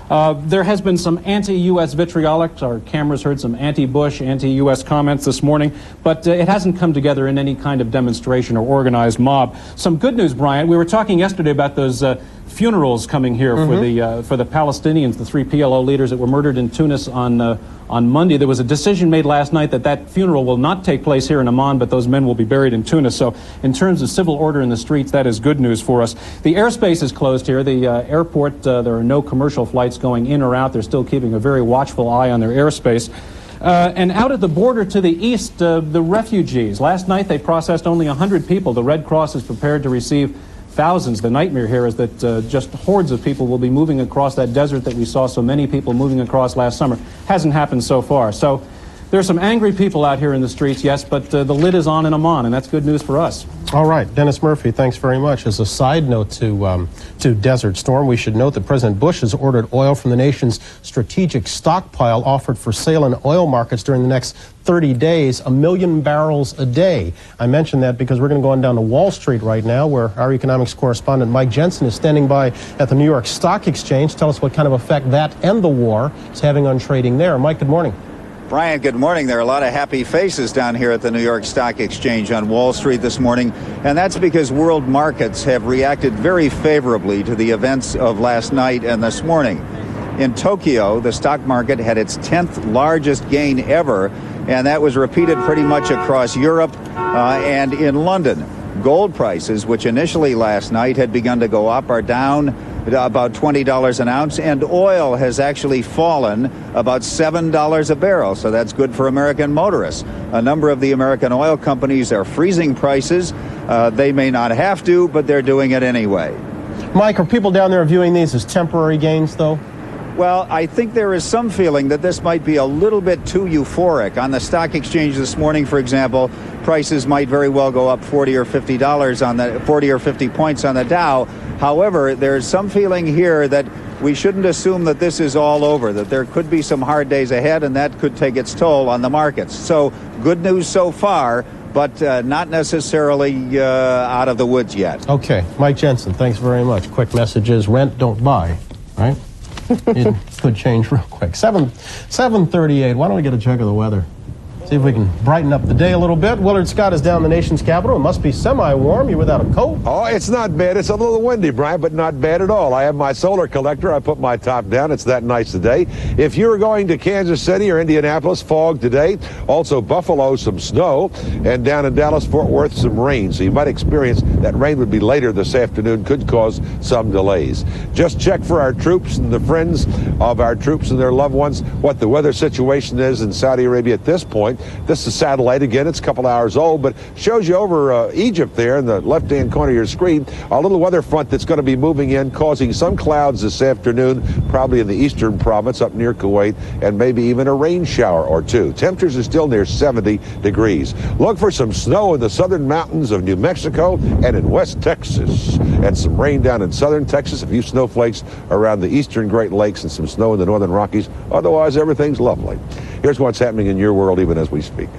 There has been some anti-U.S. vitriolic. Our cameras heard some anti-Bush, anti-U.S. comments this morning, but it hasn't come together in any kind of demonstration or organized mob. Some good news, Brian. We were talking yesterday about those funerals coming here for the Palestinians, the 3 PLO leaders that were murdered in Tunis on Monday. There was a decision made last night that funeral will not take place here in Amman, but those men will be buried in Tunis. So in terms of civil order in the streets, that is good news for us. The airspace is closed here. The airport, there are no commercial flights going in or out. They're still keeping a very watchful eye on their airspace. And out at the border to the east, the refugees. Last night they processed only 100 people. The Red Cross is prepared to receive thousands. The nightmare here is that just hordes of people will be moving across that desert that we saw so many people moving across last summer. Hasn't happened so far. So there's some angry people out here in the streets, yes, but the lid is on in Amman, and that's good news for us. All right, Dennis Murphy, thanks very much. As a side note to Desert Storm, we should note that President Bush has ordered oil from the nation's strategic stockpile offered for sale in oil markets during the next 30 days, 1 million barrels a day. I mention that because we're going to go on down to Wall Street right now, where our economics correspondent Mike Jensen is standing by at the New York Stock Exchange. Tell us what kind of effect that and the war is having on trading there. Mike, good morning. Brian, good morning. There are a lot of happy faces down here at the New York Stock Exchange on Wall Street this morning, and that's because world markets have reacted very favorably to the events of last night and this morning. In Tokyo, the stock market had its 10th largest gain ever, and that was repeated pretty much across Europe and in London. Gold prices, which initially last night had begun to go up, are down about $20 an ounce, and oil has actually fallen about $7 a barrel, so that's good for American motorists. A number of the American oil companies are freezing prices. They may not have to, but they're doing it anyway. Mike, are people down there viewing these as temporary gains, though? Well, I think there is some feeling that this might be a little bit too euphoric. On the stock exchange this morning, for example, prices might very well go up $40 or $50 on the 40 or 50 points on the Dow. However, there's some feeling here that we shouldn't assume that this is all over, that there could be some hard days ahead, and that could take its toll on the markets. So good news so far, but not necessarily out of the woods yet. Okay. Mike Jensen, thanks very much. Quick message is rent, don't buy, right? It could change real quick. 7:38. Why don't we get a check of the weather? See if we can brighten up the day a little bit. Willard Scott is down in the nation's capital. It must be semi-warm. You're without a coat. Oh, it's not bad. It's a little windy, Brian, but not bad at all. I have my solar collector. I put my top down. It's that nice today. If you're going to Kansas City or Indianapolis, fog today. Also Buffalo, some snow. And down in Dallas-Fort Worth, some rain. So you might experience that rain would be later this afternoon. Could cause some delays. Just check for our troops and the friends of our troops and their loved ones what the weather situation is in Saudi Arabia at this point. This is satellite again. It's a couple hours old, but shows you over Egypt there in the left-hand corner of your screen, a little weather front that's going to be moving in, causing some clouds this afternoon, probably in the eastern province up near Kuwait, and maybe even a rain shower or two. Temperatures are still near 70 degrees. Look for some snow in the southern mountains of New Mexico and in West Texas, and some rain down in southern Texas, a few snowflakes around the eastern Great Lakes, and some snow in the northern Rockies. Otherwise, everything's lovely. Here's what's happening in your world even as we speak.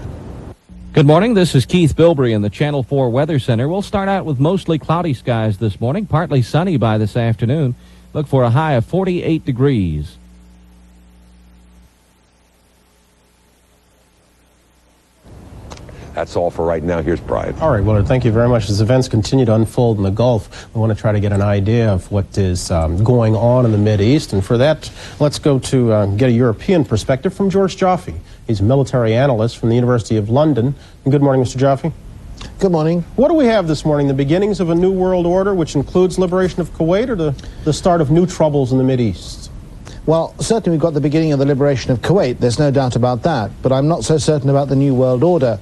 Good morning. This is Keith Bilbrey in the Channel 4 Weather Center. We'll start out with mostly cloudy skies this morning, partly sunny by this afternoon. Look for a high of 48 degrees. That's all for right now. Here's Brian. All right, Willard, thank you very much. As events continue to unfold in the Gulf, we want to try to get an idea of what is going on in the Mideast. And for that, let's go to get a European perspective from George Joffe. He's a military analyst from the University of London. And good morning, Mr. Joffe. Good morning. What do we have this morning? The beginnings of a new world order, which includes liberation of Kuwait, or the start of new troubles in the Mideast? Well, certainly we've got the beginning of the liberation of Kuwait. There's no doubt about that. But I'm not so certain about the new world order.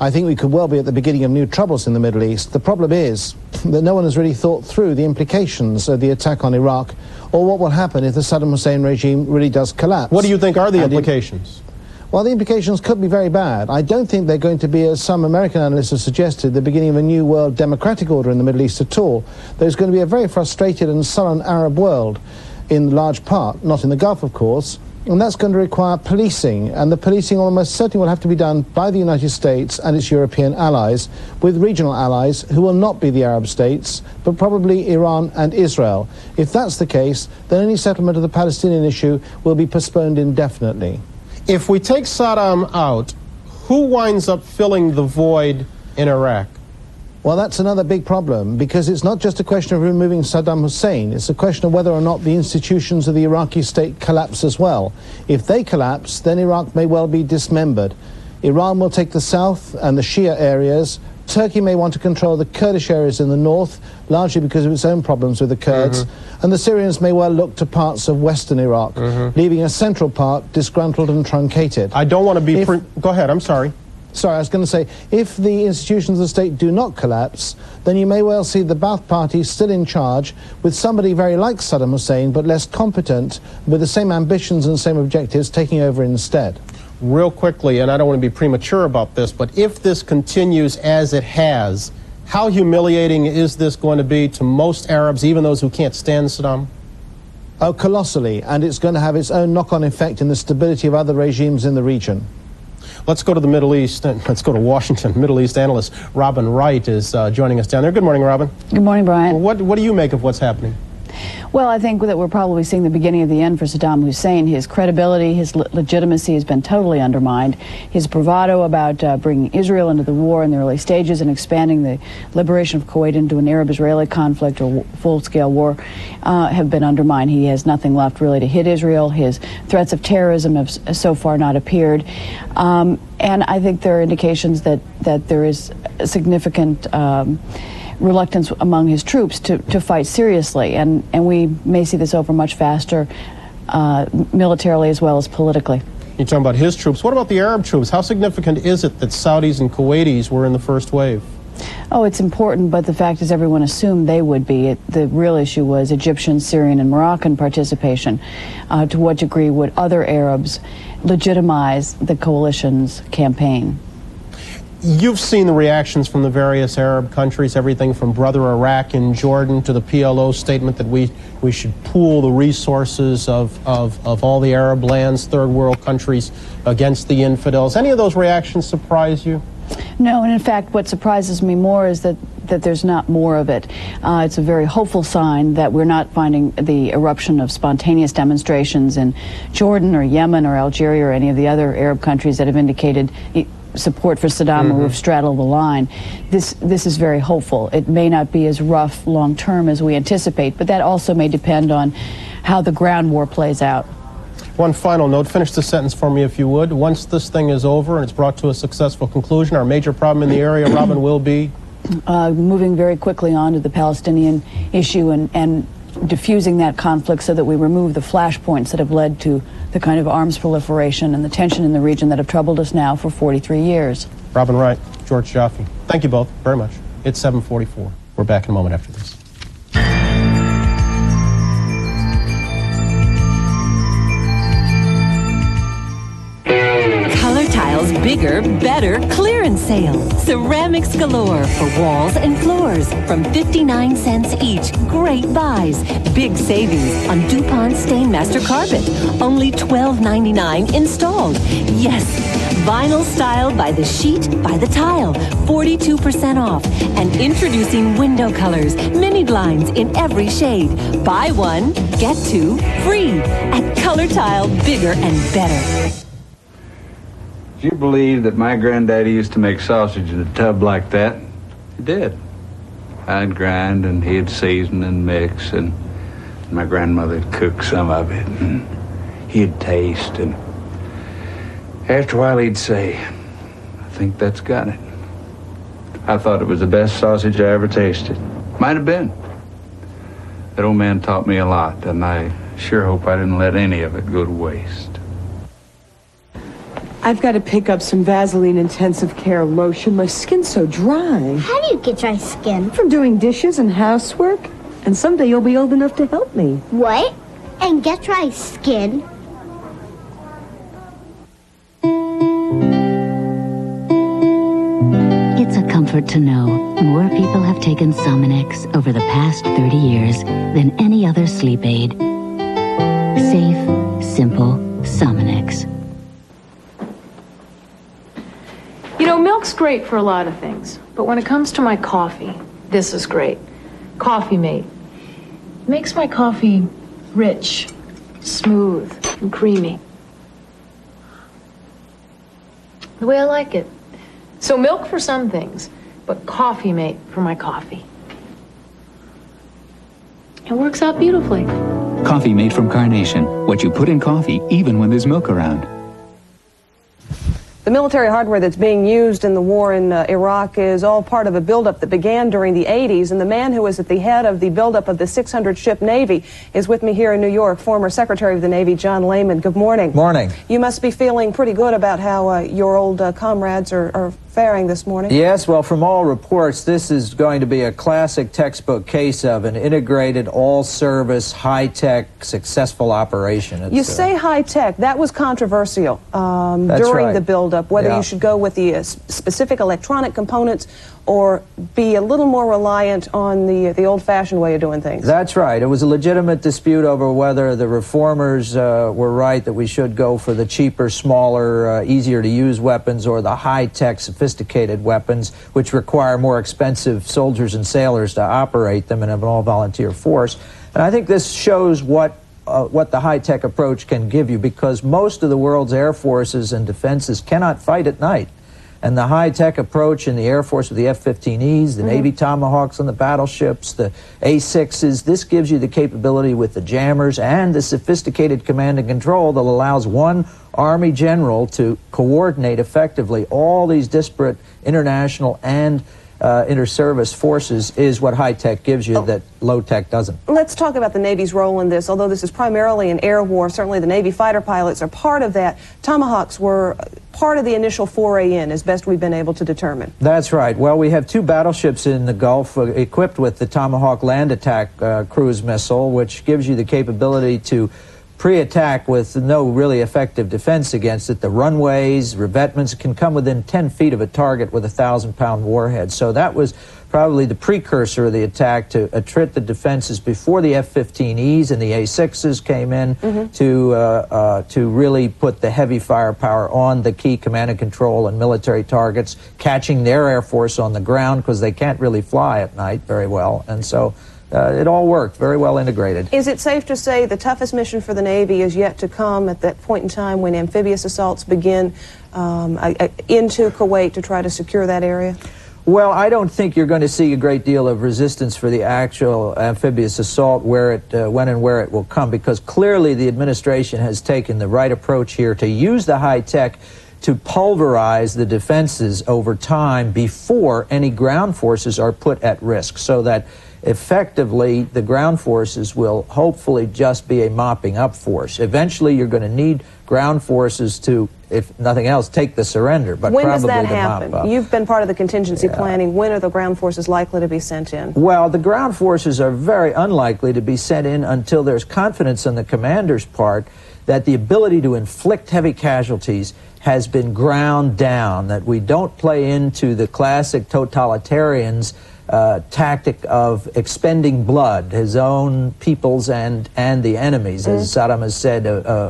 I think we could well be at the beginning of new troubles in the Middle East. The problem is that no one has really thought through the implications of the attack on Iraq, or what will happen if the Saddam Hussein regime really does collapse. What do you think are the implications? Well, the implications could be very bad. I don't think they're going to be, as some American analysts have suggested, the beginning of a new world democratic order in the Middle East at all. There's going to be a very frustrated and sullen Arab world, in large part, not in the Gulf, of course, and that's going to require policing, and the policing almost certainly will have to be done by the United States and its European allies, with regional allies who will not be the Arab states, but probably Iran and Israel. If that's the case, then any settlement of the Palestinian issue will be postponed indefinitely. If we take Saddam out, who winds up filling the void in Iraq? Well, that's another big problem, because it's not just a question of removing Saddam Hussein. It's a question of whether or not the institutions of the Iraqi state collapse as well. If they collapse, then Iraq may well be dismembered. Iran will take the south and the Shia areas. Turkey may want to control the Kurdish areas in the north, largely because of its own problems with the Kurds. And the Syrians may well look to parts of western Iraq, leaving a central part disgruntled and truncated. I don't want to be... Go ahead, I'm sorry. Sorry, I was going to say, if the institutions of the state do not collapse, then you may well see the Ba'ath Party still in charge, with somebody very like Saddam Hussein, but less competent, with the same ambitions and same objectives, taking over instead. Real quickly, and I don't want to be premature about this, but if this continues as it has, how humiliating is this going to be to most Arabs, even those who can't stand Saddam? Oh, colossally, and it's going to have its own knock-on effect in the stability of other regimes in the region. Let's go to the Middle East, and let's go to Washington. Middle East analyst Robin Wright is joining us down there. Good morning, Robin. Good morning, Brian. What do you make of what's happening? Well, I think that we're probably seeing the beginning of the end for Saddam Hussein. His credibility, his legitimacy has been totally undermined. His bravado about bringing Israel into the war in the early stages and expanding the liberation of Kuwait into an Arab-Israeli conflict or full-scale war have been undermined. He has nothing left really to hit Israel. His threats of terrorism have so far not appeared. And I think there are indications that there is a significant reluctance among his troops to fight seriously, and we may see this over much faster militarily as well as politically. You're talking about his troops. What about the Arab troops? How significant is it that Saudis and Kuwaitis were in the first wave? Oh, it's important, but the fact is everyone assumed they would be. The real issue was Egyptian, Syrian, and Moroccan participation. To what degree would other Arabs legitimize the coalition's campaign? You've seen the reactions from the various Arab countries, everything from Brother Iraq in Jordan to the PLO statement that we should pool the resources of all the Arab lands, third world countries, against the infidels. Any of those reactions surprise you? No, and in fact, what surprises me more is that that there's not more of it. It's a very hopeful sign that we're not finding the eruption of spontaneous demonstrations in Jordan or Yemen or Algeria or any of the other Arab countries that have indicated support for Saddam or have straddled the line. This is very hopeful. It may not be as rough long term as we anticipate, but that also may depend on how the ground war plays out. One final note, finish the sentence for me if you would. Once this thing is over and it's brought to a successful conclusion, our major problem in the area, Robin, will be? Moving very quickly on to the Palestinian issue and diffusing that conflict so that we remove the flashpoints that have led to the kind of arms proliferation and the tension in the region that have troubled us now for 43 years. Robin Wright, George Jaffe, thank you both very much. It's 7:44. We're back in a moment after this. Tile's bigger, better clearance sale. Ceramics galore for walls and floors from 59 cents each. Great buys. Big savings on DuPont Stainmaster Carpet. Only $12.99 installed. Yes, vinyl style by the sheet, by the tile. 42% off. And introducing window colors. Mini blinds in every shade. Buy one, get two free. At Color Tile, bigger and better. Do you believe that my granddaddy used to make sausage in a tub like that? He did. I'd grind and he'd season and mix, and my grandmother'd cook some of it, and he'd taste, and after a while he'd say, "I think that's got it." I thought it was the best sausage I ever tasted. Might have been. That old man taught me a lot, and I sure hope I didn't let any of it go to waste. I've got to pick up some Vaseline Intensive Care lotion. My skin's so dry. How do you get dry skin? From doing dishes and housework. And someday you'll be old enough to help me. What? And get dry skin? It's a comfort to know more people have taken Sominex over the past 30 years than any other sleep aid. Safe, simple Sominex. You know, milk's great for a lot of things, but when it comes to my coffee, this is great. Coffee Mate. It makes my coffee rich, smooth, and creamy. The way I like it. So milk for some things, but Coffee Mate for my coffee. It works out beautifully. Coffee Mate from Carnation. What you put in coffee, even when there's milk around. The military hardware that's being used in the war in Iraq is all part of a buildup that began during the 80s, and the man who was at the head of the buildup of the 600-ship Navy is with me here in New York, former Secretary of the Navy John Lehman. Good morning. Morning. You must be feeling pretty good about how your old comrades are faring this morning. Yes, well, from all reports, this is going to be a classic textbook case of an integrated, all-service, high-tech, successful operation. You say high-tech. That was controversial during right. the buildup, whether you should go with the specific electronic components or be a little more reliant on the old-fashioned way of doing things. That's right. It was a legitimate dispute over whether the reformers were right that we should go for the cheaper, smaller, easier-to-use weapons or the high-tech, sophisticated weapons, which require more expensive soldiers and sailors to operate them in an all-volunteer force. And I think this shows what the high-tech approach can give you, because most of the world's air forces and defenses cannot fight at night. And the high-tech approach in the Air Force with the F-15Es, the Navy Tomahawks on the battleships, the A-6s, this gives you the capability with the jammers and the sophisticated command and control that allows one Army general to coordinate effectively all these disparate international and inter-service forces is what high-tech gives you that low-tech doesn't. Let's talk about the Navy's role in this. Although this is primarily an air war, certainly the Navy fighter pilots are part of that. Tomahawks were part of the initial foray in, as best we've been able to determine. That's right. Well, we have two battleships in the Gulf equipped with the Tomahawk land attack cruise missile, which gives you the capability to pre-attack with no really effective defense against it. The runways, revetments can come within 10 feet of a target with a 1,000-pound warhead. So that was probably the precursor of the attack to attrit the defenses before the F-15Es and the A-6s came in to really put the heavy firepower on the key command and control and military targets, catching their Air Force on the ground because they can't really fly at night very well. And so it all worked, very well integrated. Is it safe to say the toughest mission for the Navy is yet to come at that point in time when amphibious assaults begin into Kuwait to try to secure that area? Well, I don't think you're going to see a great deal of resistance for the actual amphibious assault where it, when and where it will come, because clearly the administration has taken the right approach here to use the high tech to pulverize the defenses over time before any ground forces are put at risk, so that effectively the ground forces will hopefully just be a mopping up force. Eventually you're going to need ground forces to, if nothing else, take the surrender, but when probably does that to happen? mop up. You've been part of the contingency planning. When are the ground forces likely to be sent in? Well, the ground forces are very unlikely to be sent in until there's confidence on the commander's part that the ability to inflict heavy casualties has been ground down, that we don't play into the classic totalitarians' tactic of expending blood, his own peoples and the enemies. As Saddam has said,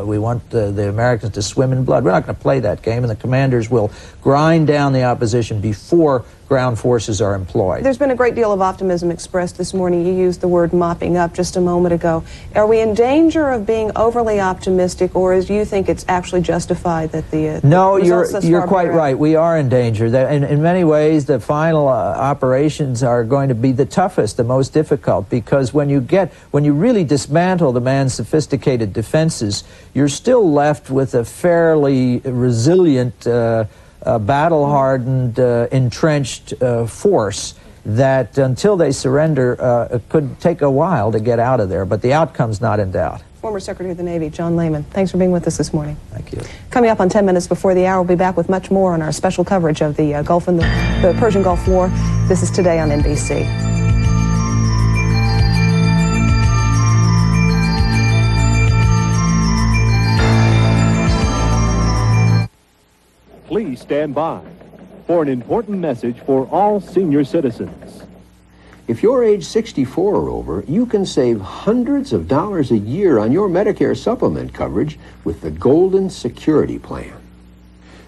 we want the Americans to swim in blood. We're not going to play that game, and the commanders will grind down the opposition before ground forces are employed. There's been a great deal of optimism expressed this morning. You used the word mopping up just a moment ago. Are we in danger of being overly optimistic, or do you think it's actually justified that the No, you're quite right. We are in danger. In many ways, the final operations are going to be the toughest, the most difficult, because when you really dismantle the man's sophisticated defenses, you're still left with a fairly resilient battle-hardened, entrenched force that, until they surrender, it could take a while to get out of there, but the outcome's not in doubt. Former Secretary of the Navy, John Lehman, thanks for being with us this morning. Thank you. Coming up on 10 minutes before the hour, we'll be back with much more on our special coverage of the Gulf and the Persian Gulf War. This is Today on NBC. Please stand by for an important message for all senior citizens. If you're age 64 or over, you can save hundreds of dollars a year on your Medicare supplement coverage with the Golden Security Plan.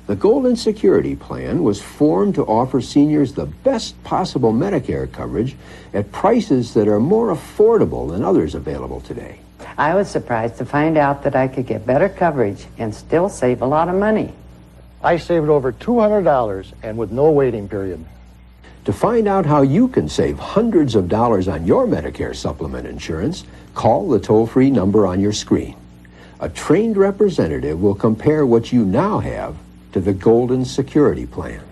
The Golden Security Plan was formed to offer seniors the best possible Medicare coverage at prices that are more affordable than others available today. I was surprised to find out that I could get better coverage and still save a lot of money. I saved over $200 and with no waiting period. To find out how you can save hundreds of dollars on your Medicare supplement insurance, call the toll-free number on your screen. A trained representative will compare what you now have to the Golden Security Plan.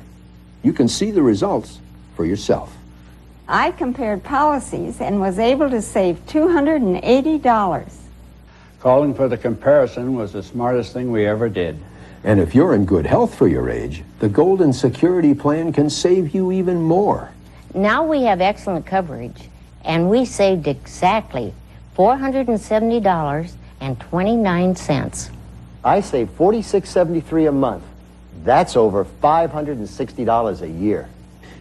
You can see the results for yourself. I compared policies and was able to save $280. Calling for the comparison was the smartest thing we ever did. And if you're in good health for your age, the Golden Security Plan can save you even more. Now we have excellent coverage, and we saved exactly $470.29. I saved $46.73 a month. That's over $560 a year.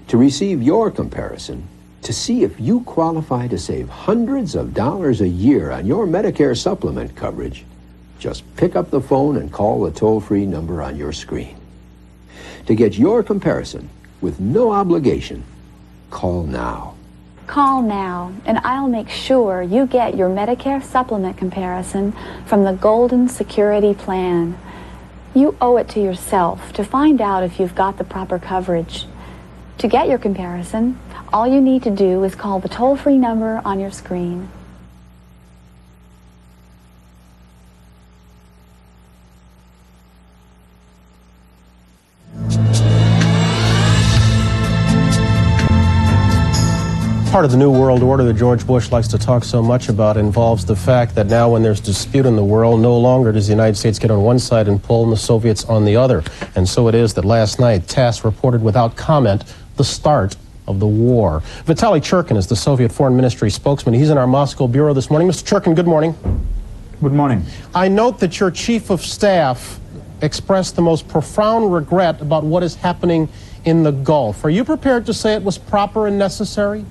To receive your comparison, to see if you qualify to save hundreds of dollars a year on your Medicare supplement coverage, just pick up the phone and call the toll-free number on your screen. To get your comparison with no obligation, call now. Call now, and I'll make sure you get your Medicare supplement comparison from the Golden Security Plan. You owe it to yourself to find out if you've got the proper coverage. To get your comparison, all you need to do is call the toll-free number on your screen. Part of the New World Order that George Bush likes to talk so much about involves the fact that now when there's dispute in the world, no longer does the United States get on one side and pull the Soviets on the other. And so it is that last night, TASS reported without comment the start of the war. Vitaly Churkin is the Soviet Foreign Ministry spokesman. He's in our Moscow bureau this morning. Mr. Churkin, good morning. Good morning. I note that your chief of staff expressed the most profound regret about what is happening in the Gulf. Are you prepared to say it was proper and necessary?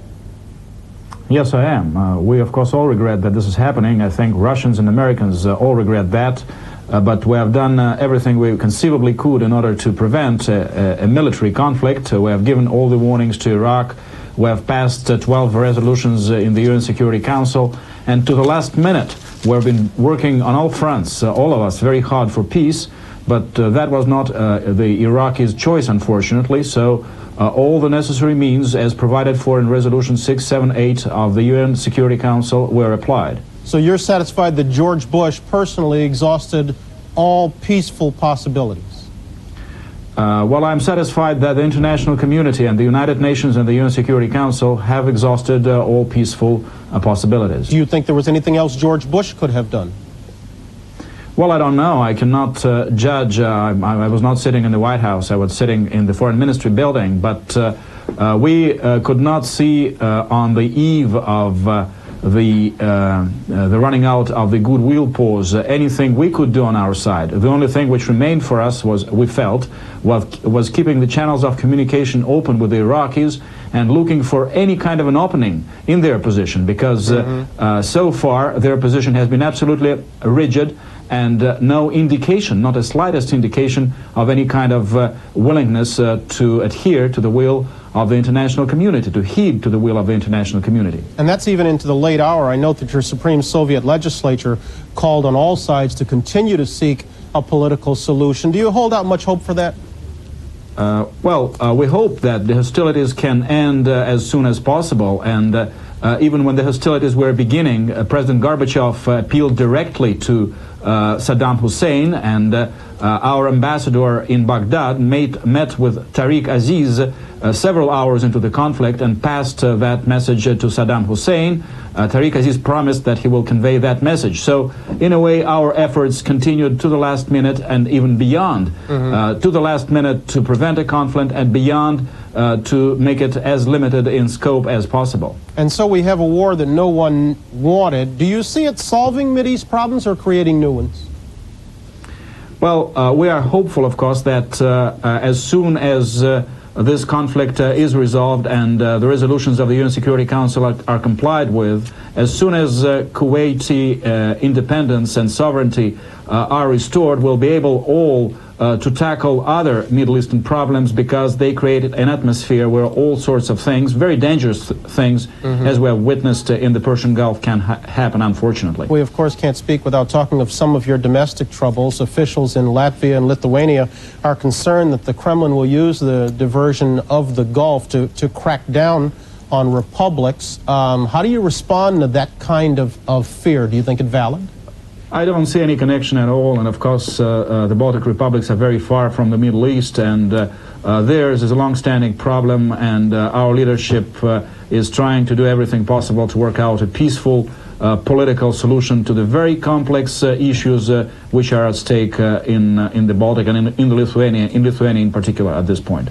Yes, I am. We, of course, all regret that this is happening. I think Russians and Americans all regret that. But we have done everything we conceivably could in order to prevent a military conflict. We have given all the warnings to Iraq. We have passed 12 resolutions in the UN Security Council. And to the last minute, we've been working on all fronts, all of us, very hard for peace. But that was not the Iraqis' choice, unfortunately. So all the necessary means, as provided for in Resolution 678 of the UN Security Council, were applied. So you're satisfied that George Bush personally exhausted all peaceful possibilities? Well, I'm satisfied that the international community and the United Nations and the UN Security Council have exhausted all peaceful possibilities. Do you think there was anything else George Bush could have done? Well, I don't know. I cannot judge. I was not sitting in the White House. I was sitting in the Foreign Ministry building. But we could not see on the eve of the running out of the goodwill pause anything we could do on our side. The only thing which remained for us was, we felt, was keeping the channels of communication open with the Iraqis and looking for any kind of an opening in their position, because so far their position has been absolutely rigid, and no indication, not the slightest indication of any kind of willingness to adhere to the will of the international community, to heed to the will of the international community. And that's even into the late hour. I note that your Supreme Soviet legislature called on all sides to continue to seek a political solution. Do you hold out much hope for that? We hope that the hostilities can end as soon as possible, and even when the hostilities were beginning, President Gorbachev appealed directly to Saddam Hussein, and our ambassador in Baghdad met with Tariq Aziz several hours into the conflict and passed that message to Saddam Hussein. Tariq Aziz promised that he will convey that message. So, in a way, our efforts continued to the last minute and even beyond, to the last minute, to prevent a conflict, and beyond to make it as limited in scope as possible. And so we have a war that no one wanted. Do you see it solving Mideast problems or creating new ones? Well, we are hopeful, of course, that as soon as this conflict is resolved and the resolutions of the UN Security Council are complied with, as soon as Kuwaiti independence and sovereignty are restored, we'll be able all to tackle other Middle Eastern problems, because they created an atmosphere where all sorts of things, very dangerous things, as we have witnessed in the Persian Gulf, can happen, unfortunately. We, of course, can't speak without talking of some of your domestic troubles. Officials in Latvia and Lithuania are concerned that the Kremlin will use the diversion of the Gulf to crack down on republics. How do you respond to that kind of fear? Do you think it valid? I don't see any connection at all, and of course the Baltic republics are very far from the Middle East, and theirs is a long-standing problem, and our leadership is trying to do everything possible to work out a peaceful political solution to the very complex issues which are at stake in the Baltic and in Lithuania in particular at this point.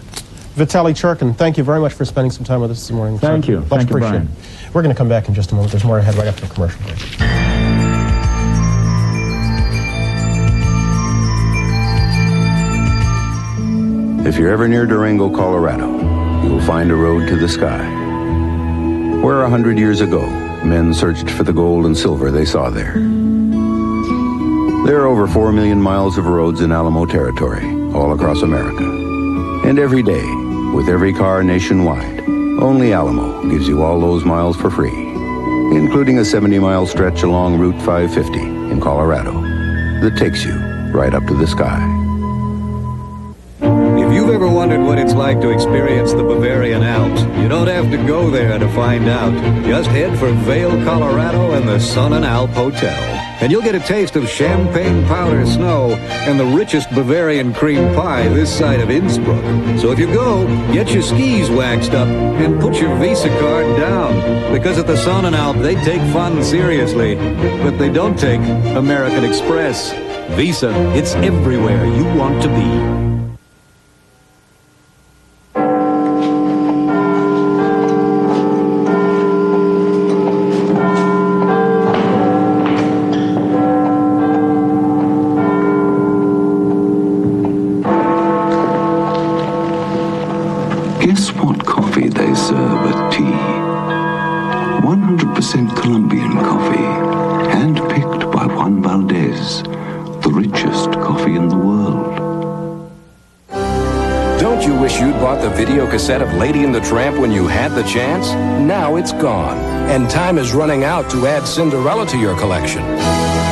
Vitaly Churkin, thank you very much for spending some time with us this morning. Thank you. Much appreciated. Brian. We're going to come back in just a moment. There's more ahead right after the commercial break. If you're ever near Durango, Colorado, you will find a road to the sky. Where 100 years ago, men searched for the gold and silver they saw there. There are over 4 million miles of roads in Alamo territory, all across America. And every day, with every car nationwide, only Alamo gives you all those miles for free, including a 70-mile stretch along Route 550 in Colorado that takes you right up to the sky. If you've ever wondered what it's like to experience the Bavarian Alps, you don't have to go there to find out. Just head for Vail, Colorado and the Sun and Alp Hotel, and you'll get a taste of champagne powder snow and the richest Bavarian cream pie this side of Innsbruck. So if you go, get your skis waxed up and put your Visa card down, because at the Sun and Alp they take fun seriously, but they don't take American Express. Visa, it's everywhere you want to be. coffee they serve at tea. 100% Colombian coffee, hand-picked by Juan Valdez, the richest coffee in the world. Don't you wish you'd bought the video cassette of Lady and the Tramp when you had the chance? Now it's gone, and time is running out to add Cinderella to your collection.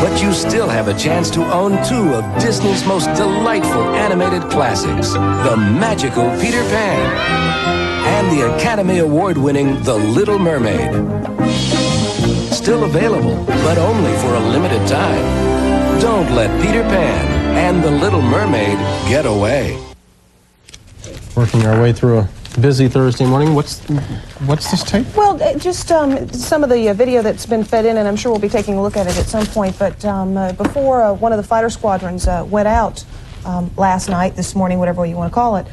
But you still have a chance to own 2 of Disney's most delightful animated classics, the magical Peter Pan and the Academy Award-winning The Little Mermaid. Still available, but only for a limited time. Don't let Peter Pan and The Little Mermaid get away. Working our way through a busy Thursday morning. What's this tape? Well, just some of the video that's been fed in, and I'm sure we'll be taking a look at it at some point. But before one of the fighter squadrons went out last night, this morning, whatever you want to call it,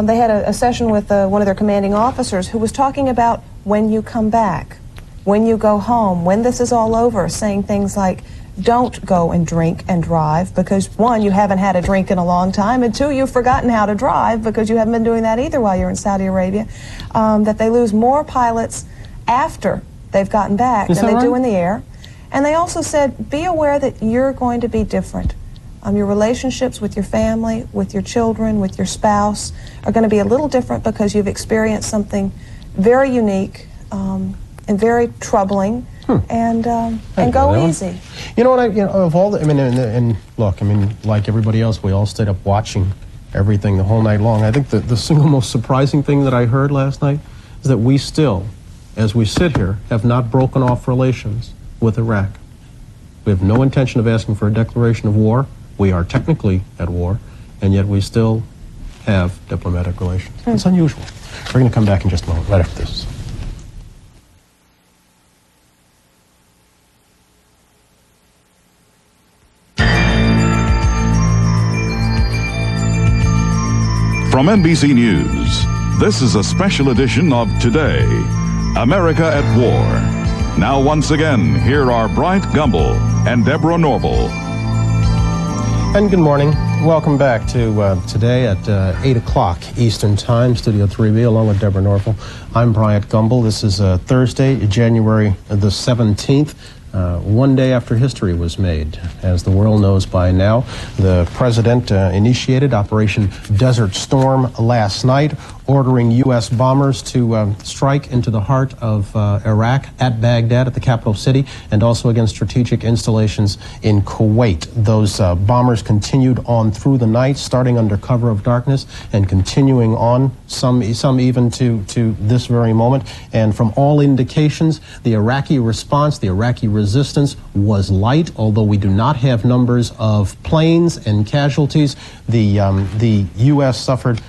they had a session with one of their commanding officers who was talking about when you come back, when you go home, when this is all over, saying things like, don't go and drink and drive because, 1, you haven't had a drink in a long time, and 2, you've forgotten how to drive because you haven't been doing that either while you're in Saudi Arabia, that they lose more pilots after they've gotten back than they do in the air. And they also said, be aware that you're going to be different. Your relationships with your family, with your children, with your spouse are going to be a little different because you've experienced something very unique and very troubling. And go easy. You know what? Of all the, and look, like everybody else, we all stayed up watching everything the whole night long. I think the single most surprising thing that I heard last night is that we still, as we sit here, have not broken off relations with Iraq. We have no intention of asking for a declaration of war. We are technically at war, and yet we still have diplomatic relations. It's unusual. We're going to come back in just a moment, right after this. From NBC News, this is a special edition of Today, America at War. Now once again, here are Bryant Gumbel and Deborah Norville. And good morning. Welcome back to Today at 8 o'clock Eastern Time, Studio 3B, along with Deborah Norville. I'm Bryant Gumbel. This is Thursday, January the 17th. One day after history was made. As the world knows by now, the president initiated Operation Desert Storm last night, ordering U.S. bombers to strike into the heart of Iraq at Baghdad, at the capital city, and also against strategic installations in Kuwait. Those bombers continued on through the night, starting under cover of darkness and continuing on, some even to this very moment. And from all indications, the Iraqi response, the Iraqi resistance was light, although we do not have numbers of planes and casualties. The U.S. suffered